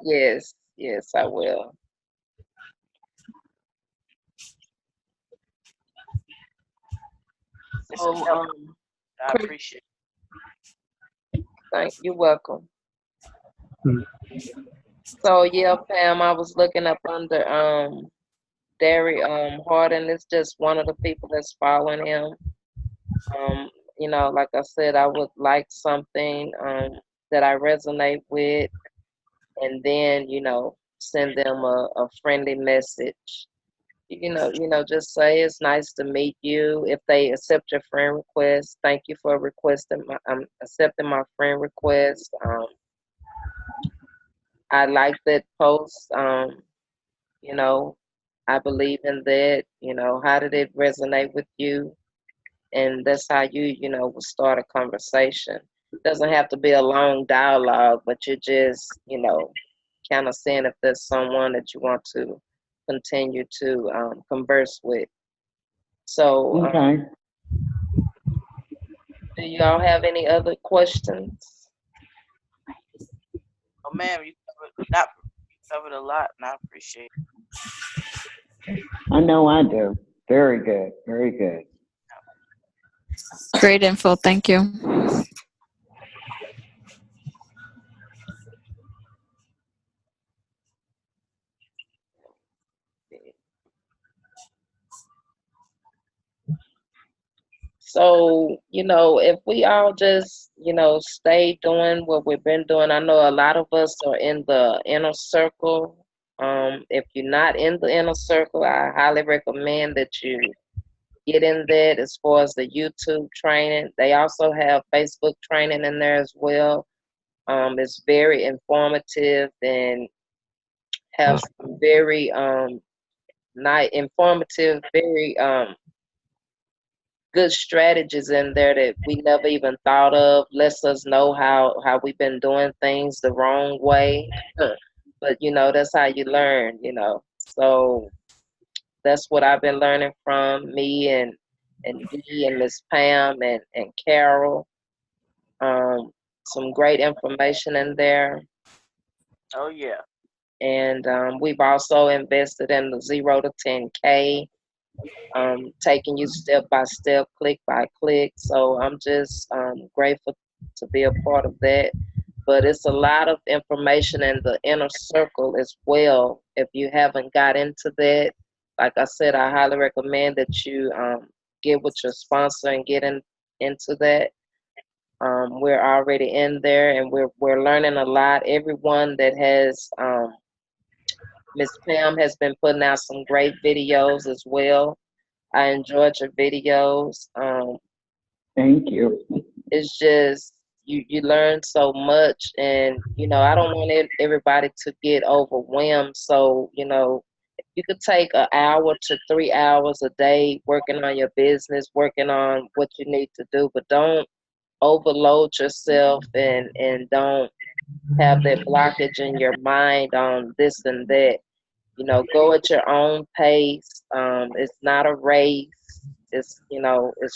Yes, I will. So, I appreciate it. you're welcome. Hmm. So yeah, Pam, I was looking up under Derry Harden is just one of the people that's following him. Like I said, I would like something that I resonate with, and then send them a friendly message. Just say it's nice to meet you. If they accept your friend request, thank you for accepting my friend request. I like that post. I believe in that. How did it resonate with you? And that's how you will start a conversation. It doesn't have to be a long dialogue, but you just, kind of seeing if there's someone that you want to continue to converse with. So, Okay. do y'all have any other questions? Oh, ma'am, you covered a lot, and I appreciate it. I know I do. Very good. Very good. Great info. Thank you. So, if we all just, stay doing what we've been doing, I know a lot of us are in the inner circle. If you're not in the inner circle, I highly recommend that you get in that as far as the YouTube training. They also have Facebook training in there as well. It's very informative and have some very very good strategies in there that we never even thought of. Lets us know how we've been doing things the wrong way. But that's how you learn. So that's what I've been learning from me and Dee and Miss Pam and Carol. Some great information in there. Oh yeah. And we've also invested in the 0 to 10K, taking you step by step, click by click. So I'm just grateful to be a part of that. But it's a lot of information in the inner circle as well. If you haven't got into that, like I said, I highly recommend that you get with your sponsor and get into that. We're already in there and we're learning a lot. Everyone that has Miss Pam has been putting out some great videos as well. I enjoyed your videos. Thank you. It's just you learn so much, and I don't want everybody to get overwhelmed. So you could take an hour to 3 hours a day working on your business, working on what you need to do, but don't overload yourself and don't have that blockage in your mind on this and that. Go at your own pace. It's not a race. It's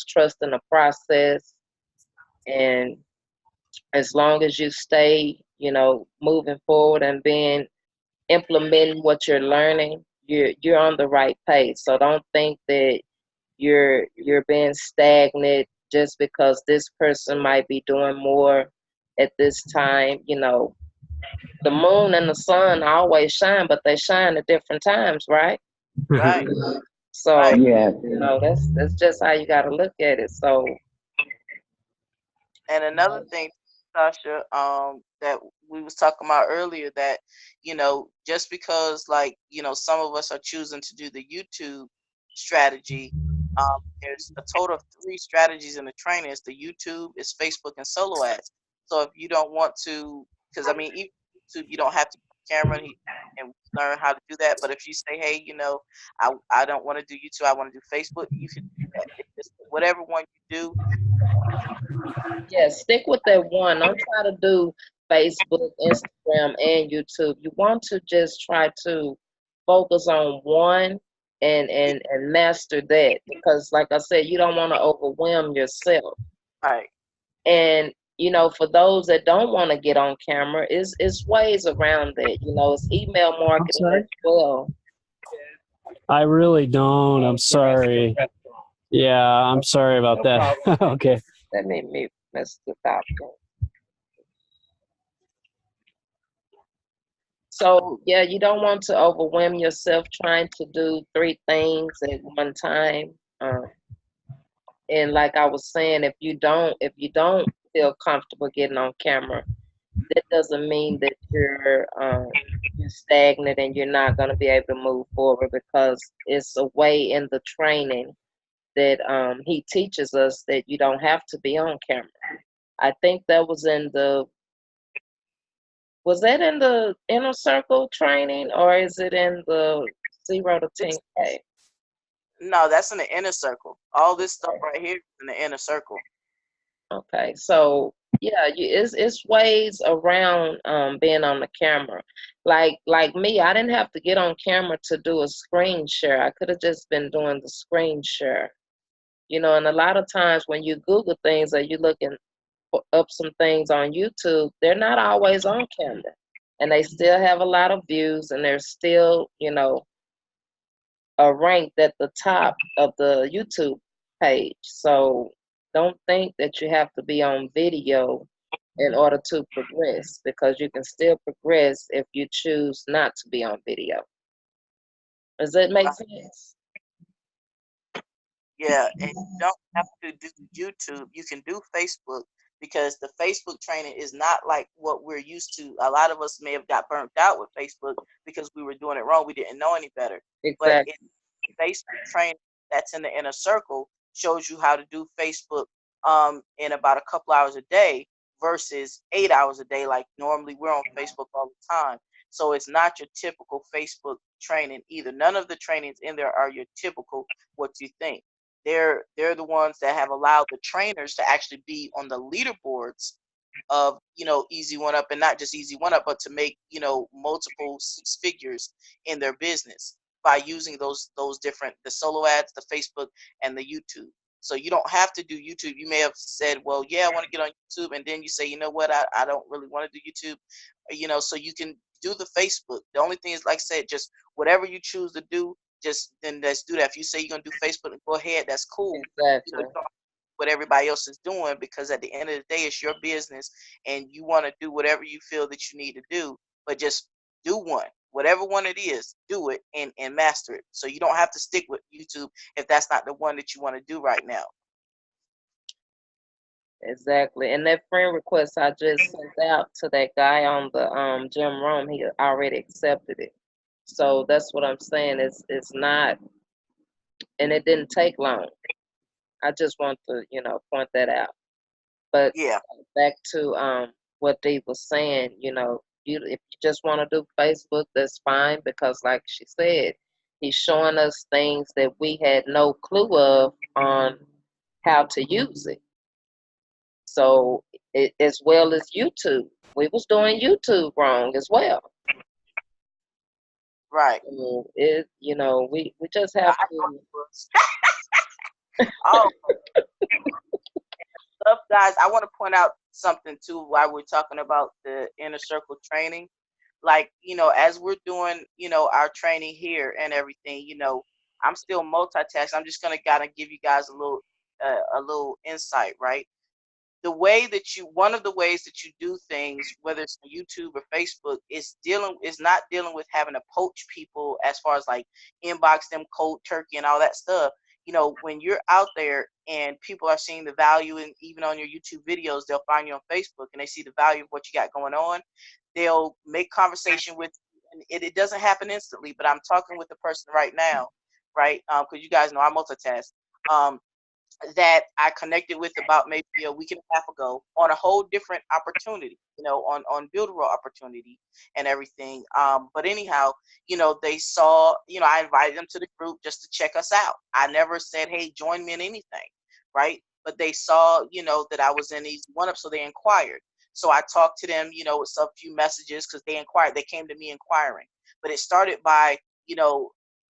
trust in the process. And as long as you stay, moving forward and implementing what you're learning, you're on the right pace. So don't think that you're being stagnant just because this person might be doing more at this time. The moon and the sun always shine, but they shine at different times, right? Right. So, Right. Yes. that's just how you got to look at it. So, And another thing, Tasha, that we was talking about earlier, that just because some of us are choosing to do the YouTube strategy, there's a total of 3 strategies in the training. It's the YouTube, it's Facebook, and solo ads. So if you don't want to, because I mean, even YouTube, you don't have to camera and learn how to do that. But if you say, hey, I don't want to do YouTube, I want to do Facebook, you can do that. It's just whatever one you do. yeah, stick with that one. Don't try to do Facebook, Instagram, and YouTube. You want to just try to focus on one and master that, because like I said, you don't want to overwhelm yourself. Right. And for those that don't want to get on camera, is ways around that. It's email marketing sorry? as well. I really don't. I'm sorry. Yeah, I'm sorry about that. Okay. Let me mute Mr. Falcon. So yeah, you don't want to overwhelm yourself trying to do 3 things at one time. And like I was saying, if you don't feel comfortable getting on camera, that doesn't mean that you're stagnant and you're not going to be able to move forward, because it's a way in the training that he teaches us that you don't have to be on camera. I think that was in the inner circle training, or is it in the 0 to 10K? No, that's in the inner circle. All this stuff right here is in the inner circle. Okay, so yeah, it's ways around being on the camera. Like me, I didn't have to get on camera to do a screen share. I could have just been doing the screen share. And a lot of times when you Google things or you're looking up some things on YouTube, they're not always on camera, and they still have a lot of views, and they're still, ranked at the top of the YouTube page. So don't think that you have to be on video in order to progress, because you can still progress if you choose not to be on video. Does that make sense? Yeah, and you don't have to do YouTube. You can do Facebook, because the Facebook training is not like what we're used to. A lot of us may have got burnt out with Facebook because we were doing it wrong. We didn't know any better. But Exactly. Facebook training that's in the inner circle shows you how to do Facebook in about a couple hours a day versus 8 hours a day. Like normally we're on Facebook all the time. So it's not your typical Facebook training either. None of the trainings in there are your typical what you think. They're the ones that have allowed the trainers to actually be on the leaderboards of Easy One Up, and not just Easy One Up, but to make multiple 6 figures in their business by using those different, the solo ads, the Facebook, and the YouTube. So you don't have to do YouTube. You may have said, well, yeah, I want to get on YouTube, and then you say, you know what, I don't really want to do YouTube. So you can do the Facebook. The only thing is, like I said, just whatever you choose to do, just then let's do that. If you say you're gonna do Facebook, go ahead, that's cool. Exactly. You don't what everybody else is doing, because at the end of the day, it's your business, and you want to do whatever you feel that you need to do. But just do one, whatever one it is, do it and master it. So you don't have to stick with YouTube if that's not the one that you want to do right now. Exactly. And that friend request I just sent out to that guy on the Jim Rome, he already accepted it. So that's what I'm saying. It's not, and it didn't take long. I just want to, point that out. But Yeah, back to what Dee was saying, if you just want to do Facebook, that's fine, because like she said, he's showing us things that we had no clue of on how to use it. So as well as YouTube, we was doing YouTube wrong as well. right. So we just have to. Oh, stuff, guys. I want to point out something too while we're talking about the inner circle training. Like, as we're doing, our training here and everything, I'm still multitasking. I'm just gonna gotta give you guys a little insight, right? one of the ways that you do things, whether it's on YouTube or Facebook, is not dealing with having to poach people as far as like inbox them cold turkey and all that stuff. When you're out there and people are seeing the value, and even on your YouTube videos, they'll find you on Facebook and they see the value of what you got going on. They'll make conversation with you, and it doesn't happen instantly, but I'm talking with the person right now, right? Because you guys know I multitask. That I connected with about maybe a week and a half ago on a whole different opportunity, on Build World opportunity and everything. But anyhow, they saw, I invited them to the group just to check us out. I never said, hey, join me in anything, right? But they saw, that I was in these one-ups, so they inquired. So I talked to them, with a few messages because they inquired. They came to me inquiring. But it started by,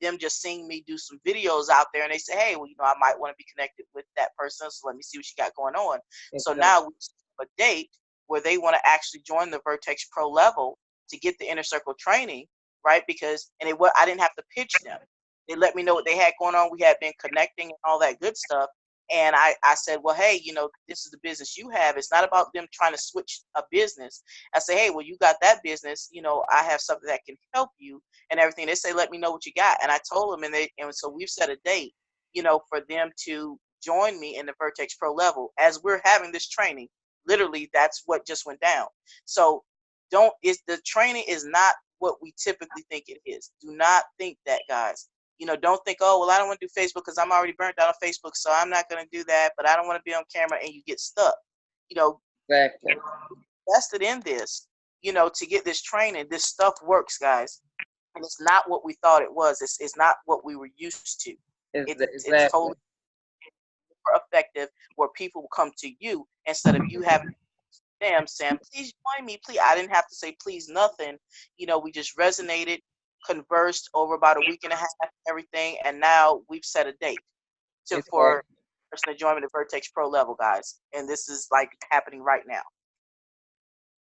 them just seeing me do some videos out there, and they say, hey, well, I might want to be connected with that person, so let me see what you got going on. So now we have a date where they want to actually join the Vertex Pro level to get the inner circle training, right? Because I didn't have to pitch them. They let me know what they had going on. We had been connecting and all that good stuff. And I said, well, hey, this is the business you have. It's not about them trying to switch a business. I say, hey, well, you got that business. I have something that can help you and everything. They say, let me know what you got. And I told them, and so we've set a date, for them to join me in the Vertex Pro level as we're having this training. Literally, that's what just went down. So the training is not what we typically think it is. Do not think that, guys. Don't think, oh, well, I don't want to do Facebook because I'm already burnt out on Facebook, so I'm not going to do that, but I don't want to be on camera, and you get stuck. Exactly. Invested in this, to get this training. This stuff works, guys. And it's not what we thought it was. It's not what we were used to. It's totally more effective where people will come to you instead of you having them saying, please join me, please. I didn't have to say please nothing. We just resonated, conversed over about a week and a half, everything, and now we've set a date for person to join me at the Vertex Pro level, guys. And this is like happening right now.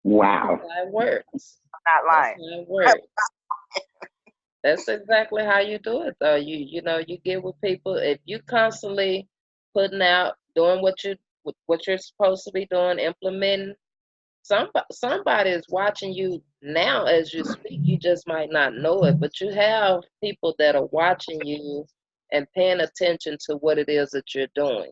Wow. That's how it works. I'm not lying. That's how it works. That's exactly how you do it, though. You get with people. If you constantly putting out, doing what you're supposed to be doing, implementing, somebody is watching you now as you speak. You just might not know it, but you have people that are watching you and paying attention to what it is that you're doing.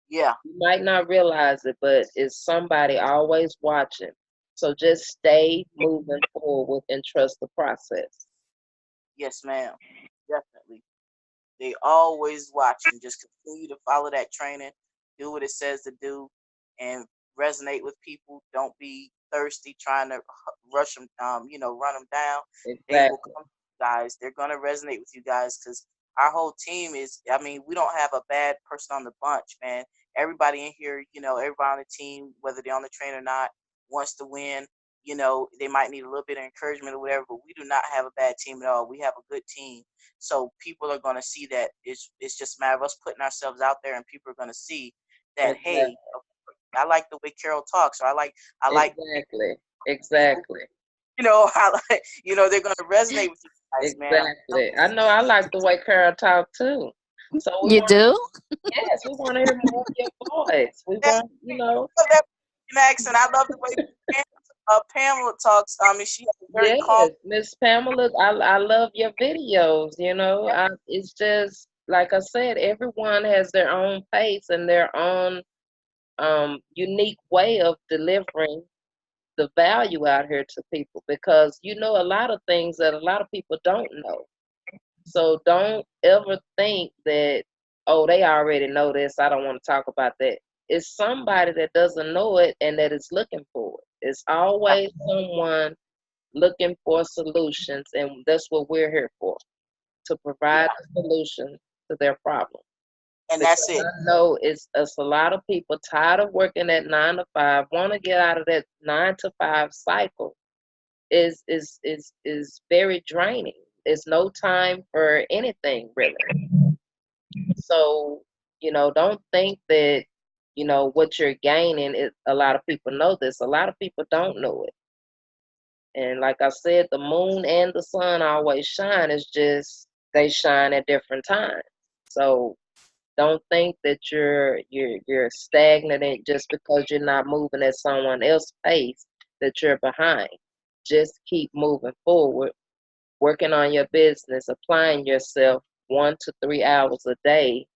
Yeah. You might not realize it, but it's somebody always watching. So just stay moving forward and trust the process. Yes, ma'am. Definitely. They always watching. Just continue to follow that training, do what it says to do, and resonate with people. Don't be thirsty trying to rush them, run them down. Exactly. They will come to you guys. They're going to resonate with you guys because our whole team we don't have a bad person on the bunch, man. Everybody in here, everybody on the team, whether they're on the train or not, wants to win. They might need a little bit of encouragement or whatever, but we do not have a bad team at all. We have a good team. So people are going to see that it's just a matter of us putting ourselves out there, and people are going to see that, Exactly. hey, I like the way Carol talks, or I like exactly. they're going to resonate with you guys, man. Exactly. I know I like the way Carol talk too. So You do? Yes, we want to hear more of your voice. We want, I love that accent. I love the way Pamela talks. She has a very calm. Miss Pamela, I love your videos. It's just like I said, everyone has their own pace and their own unique way of delivering the value out here to people, because a lot of things that a lot of people don't know. So don't ever think that, oh, they already know this, I don't want to talk about that. It's somebody that doesn't know it and that is looking for it. It's always someone looking for solutions, and that's what we're here for, to provide a solution to their problem. And that's it. I know it's a lot of people tired of working at 9 to 5, want to get out of that 9 to 5 cycle. Is very draining. There's no time for anything really. So, don't think that, what you're gaining is, a lot of people know this. A lot of people don't know it. And like I said, the moon and the sun always shine. It's just they shine at different times. So Don't think that you're stagnant just because you're not moving at someone else's pace, that you're behind. Just keep moving forward, working on your business, applying yourself 1 to 3 hours a day,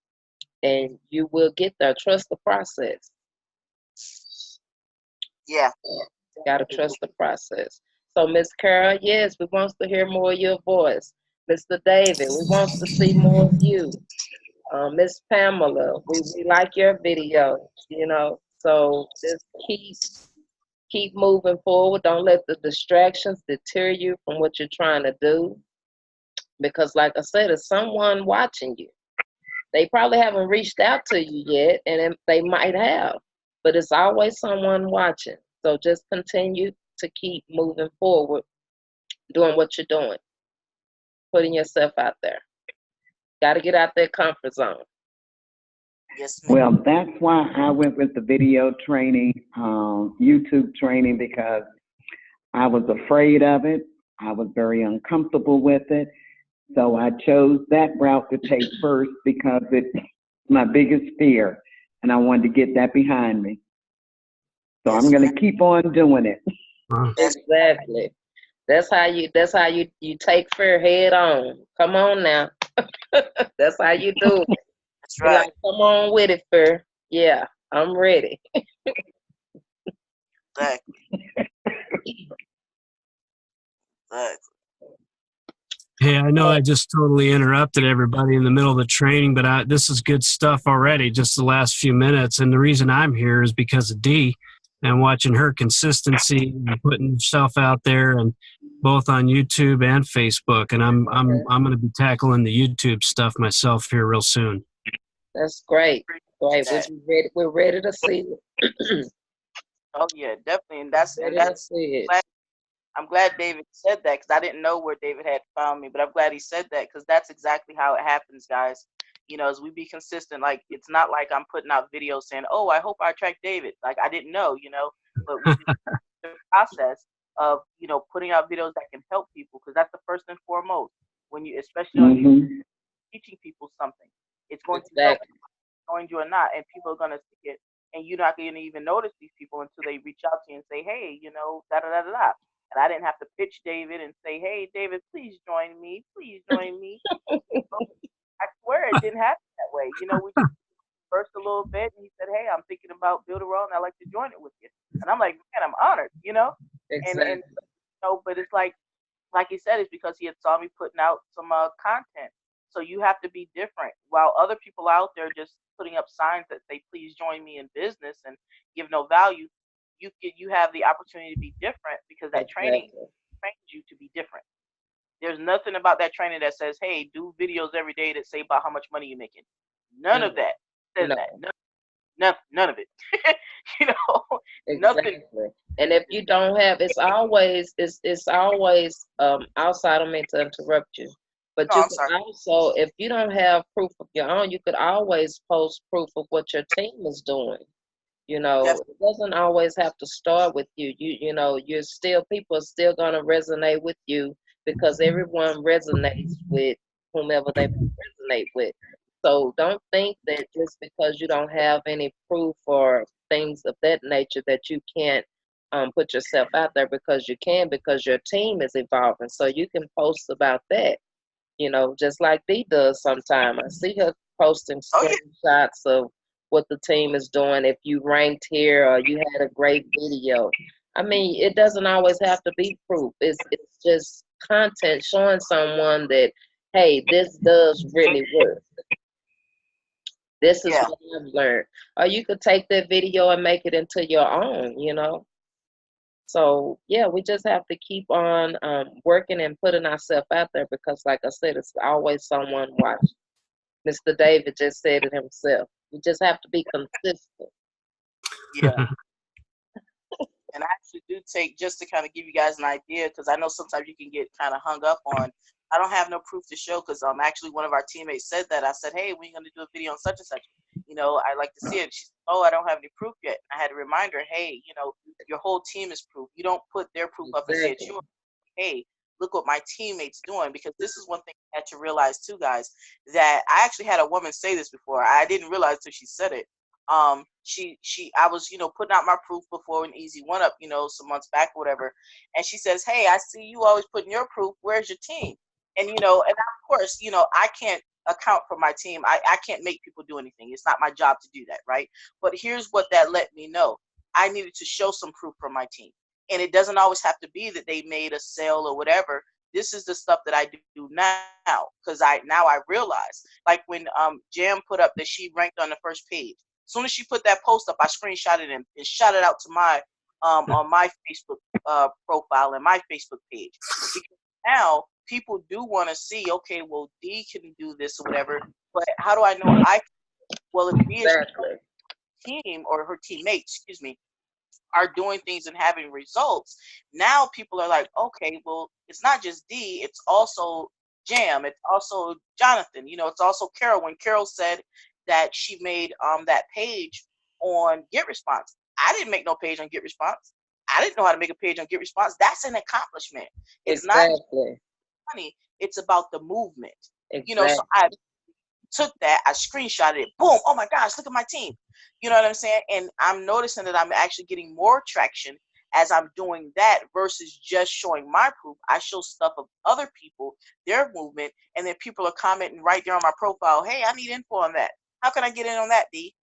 and you will get there. Trust the process. Yeah. Gotta trust the process. So, Miss Carol, yes, we want to hear more of your voice. Mr. David, we want to see more of you. Miss Pamela, we like your video, So just keep moving forward. Don't let the distractions deter you from what you're trying to do. Because like I said, it's someone watching you. They probably haven't reached out to you yet, and they might have, but it's always someone watching. So just continue to keep moving forward, doing what you're doing, putting yourself out there. Got to get out that comfort zone. Yes, ma'am. Well, that's why I went with the video training, YouTube training, because I was afraid of it. I was very uncomfortable with it. So I chose that route to take first because it's my biggest fear, and I wanted to get that behind me. So I'm going to keep on doing it. Exactly. That's how you take fear head on. Come on now. That's how you do it. That's right. Like, come on with it, fear. Yeah, I'm ready. Exactly. Exactly. Hey, I know I just totally interrupted everybody in the middle of the training, but this is good stuff already, just the last few minutes. And the reason I'm here is because of Dee and watching her consistency and putting herself out there, and both on YouTube and Facebook. And I'm going to be tackling the YouTube stuff myself here real soon. That's great. Great. We're ready to see it. Oh yeah, definitely. And Ready to that's see it. I'm glad David said that, because I didn't know where David had found me, but I'm glad he said that, because that's exactly how it happens, guys. As we be consistent, like, it's not like I'm putting out videos saying, oh, I hope I attract David. Like, I didn't know, but we just the process of, putting out videos that can help people, because that's the first and foremost. When you, especially on YouTube, teaching people something, it's going to help you, join you or not, and people are going to see it, and you're not going to even notice these people until they reach out to you and say, hey, da da da da da. And I didn't have to pitch David and say, hey, David, please join me. Please join me. I swear it didn't happen that way. We just first a little bit, and he said, hey, I'm thinking about Build a Roll, and I'd like to join it with you. And I'm like, man, I'm honored, Exactly. And but it's like he said, it's because he had saw me putting out some content. So you have to be different. While other people out there just putting up signs that say, please join me in business and give no value, you have the opportunity to be different, because that training trains you to be different. There's nothing about that training that says, hey, do videos every day that say about how much money you're making. None of that says that. None of it. Exactly. Nothing. And if you don't have, it's always outside of me to interrupt you. But No, you I'm sorry. can also, if you don't have proof of your own, you could always post proof of what your team is doing. Yes. It doesn't always have to start with you. You're still, people are still gonna resonate with you, because everyone resonates with whomever they resonate with. So don't think that just because you don't have any proof or things of that nature that you can't put yourself out there, because you can, because your team is evolving. So you can post about that, just like Dee does sometimes. I see her posting screenshots of what the team is doing, if you ranked here or you had a great video. I mean, it doesn't always have to be proof. It's just content showing someone that, hey, this does really work. This is what I've learned. Or you could take that video and make it into your own, So, yeah, we just have to keep on working and putting ourselves out there, because, like I said, it's always someone watching. Mr. David just said it himself. You just have to be consistent. Yeah. And I actually do take, just to kind of give you guys an idea, because I know sometimes you can get kind of hung up on, I don't have no proof to show, because actually one of our teammates said that. I said, hey, we're going to do a video on such and such. I'd like to see it. She said, oh, I don't have any proof yet. I had to remind her, hey, your whole team is proof. You don't put their proof up and say it's yours. Hey, look what my teammates doing, because this is one thing I had to realize too, guys, that I actually had a woman say this before. I didn't realize till she said it. I was, putting out my proof before an easy one up, some months back or whatever. And she says, hey, I see you always putting your proof. Where's your team? And, and of course, I can't account for my team. I can't make people do anything. It's not my job to do that. Right. But here's what that let me know. I needed to show some proof from my team. And it doesn't always have to be that they made a sale or whatever. This is the stuff that I do now, because I realize, like when Jam put up that she ranked on the first page. As soon as she put that post up, I screenshot it and shot it out to my on my Facebook profile and my Facebook page. Because now people do want to see, okay, well, D can do this or whatever, but how do I know I can? Well, if D is team or her teammates, are doing things and having results, now people are like, okay, well, it's not just D, it's also Jam, it's also Jonathan, it's also Carol. When Carol said that she made that page on GetResponse, I didn't make no page on GetResponse. I didn't know how to make a page on GetResponse. That's an accomplishment. It's not money, it's about the movement. So I took that, I screenshotted it, boom, oh my gosh, look at my team. You know what I'm saying? And I'm noticing that I'm actually getting more traction as I'm doing that versus just showing my proof. I show stuff of other people, their movement, and then people are commenting right there on my profile, hey, I need info on that. How can I get in on that, D?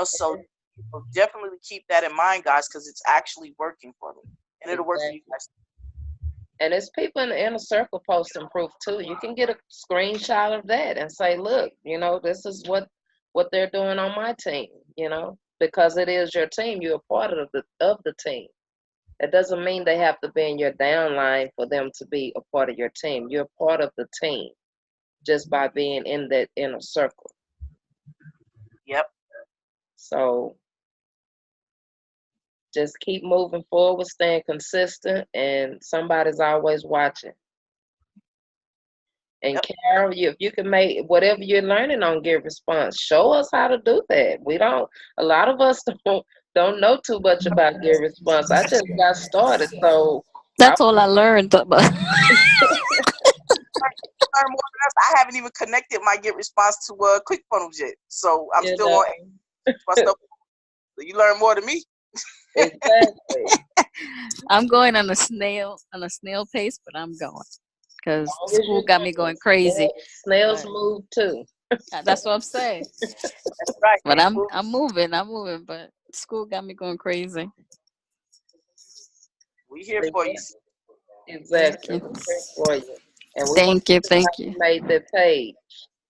So definitely keep that in mind, guys, because it's actually working for me. And it'll work for you guys. And it's people in the inner circle posting proof too. You can get a screenshot of that and say, look, this is what they're doing on my team, because it is your team. You're a part of the team. That doesn't mean they have to be in your downline for them to be a part of your team. You're a part of the team just by being in that inner circle. Yep. So just keep moving forward, staying consistent, and somebody's always watching. And Carol, if you can make whatever you're learning on GetResponse, show us how to do that. A lot of us don't know too much about GetResponse. I just got started, so that's all I learned. Learn more than us. I haven't even connected my GetResponse to ClickFunnels yet, so I'm still on my stuff. So you learn more than me. Exactly. I'm going on a snail pace, but I'm going because school got me going crazy. Snails move too. That's what I'm saying. That's right. But I'm moving, but school got me going crazy. We here for you. Exactly. We're here for you. And Thank you. Made the page.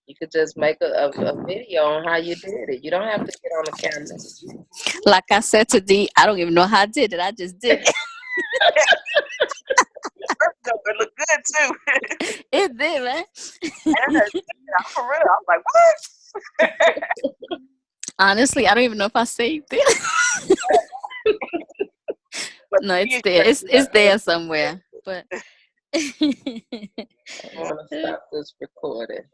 You could just make a video on how you did it. You don't have to get on the camera. Like I said to D, I don't even know how I did it. I just did it. It looked good too. It did, man. For real. I was like, what? Honestly, I don't even know if I saved it. No, it's there. It's there somewhere. But I want to stop this recording.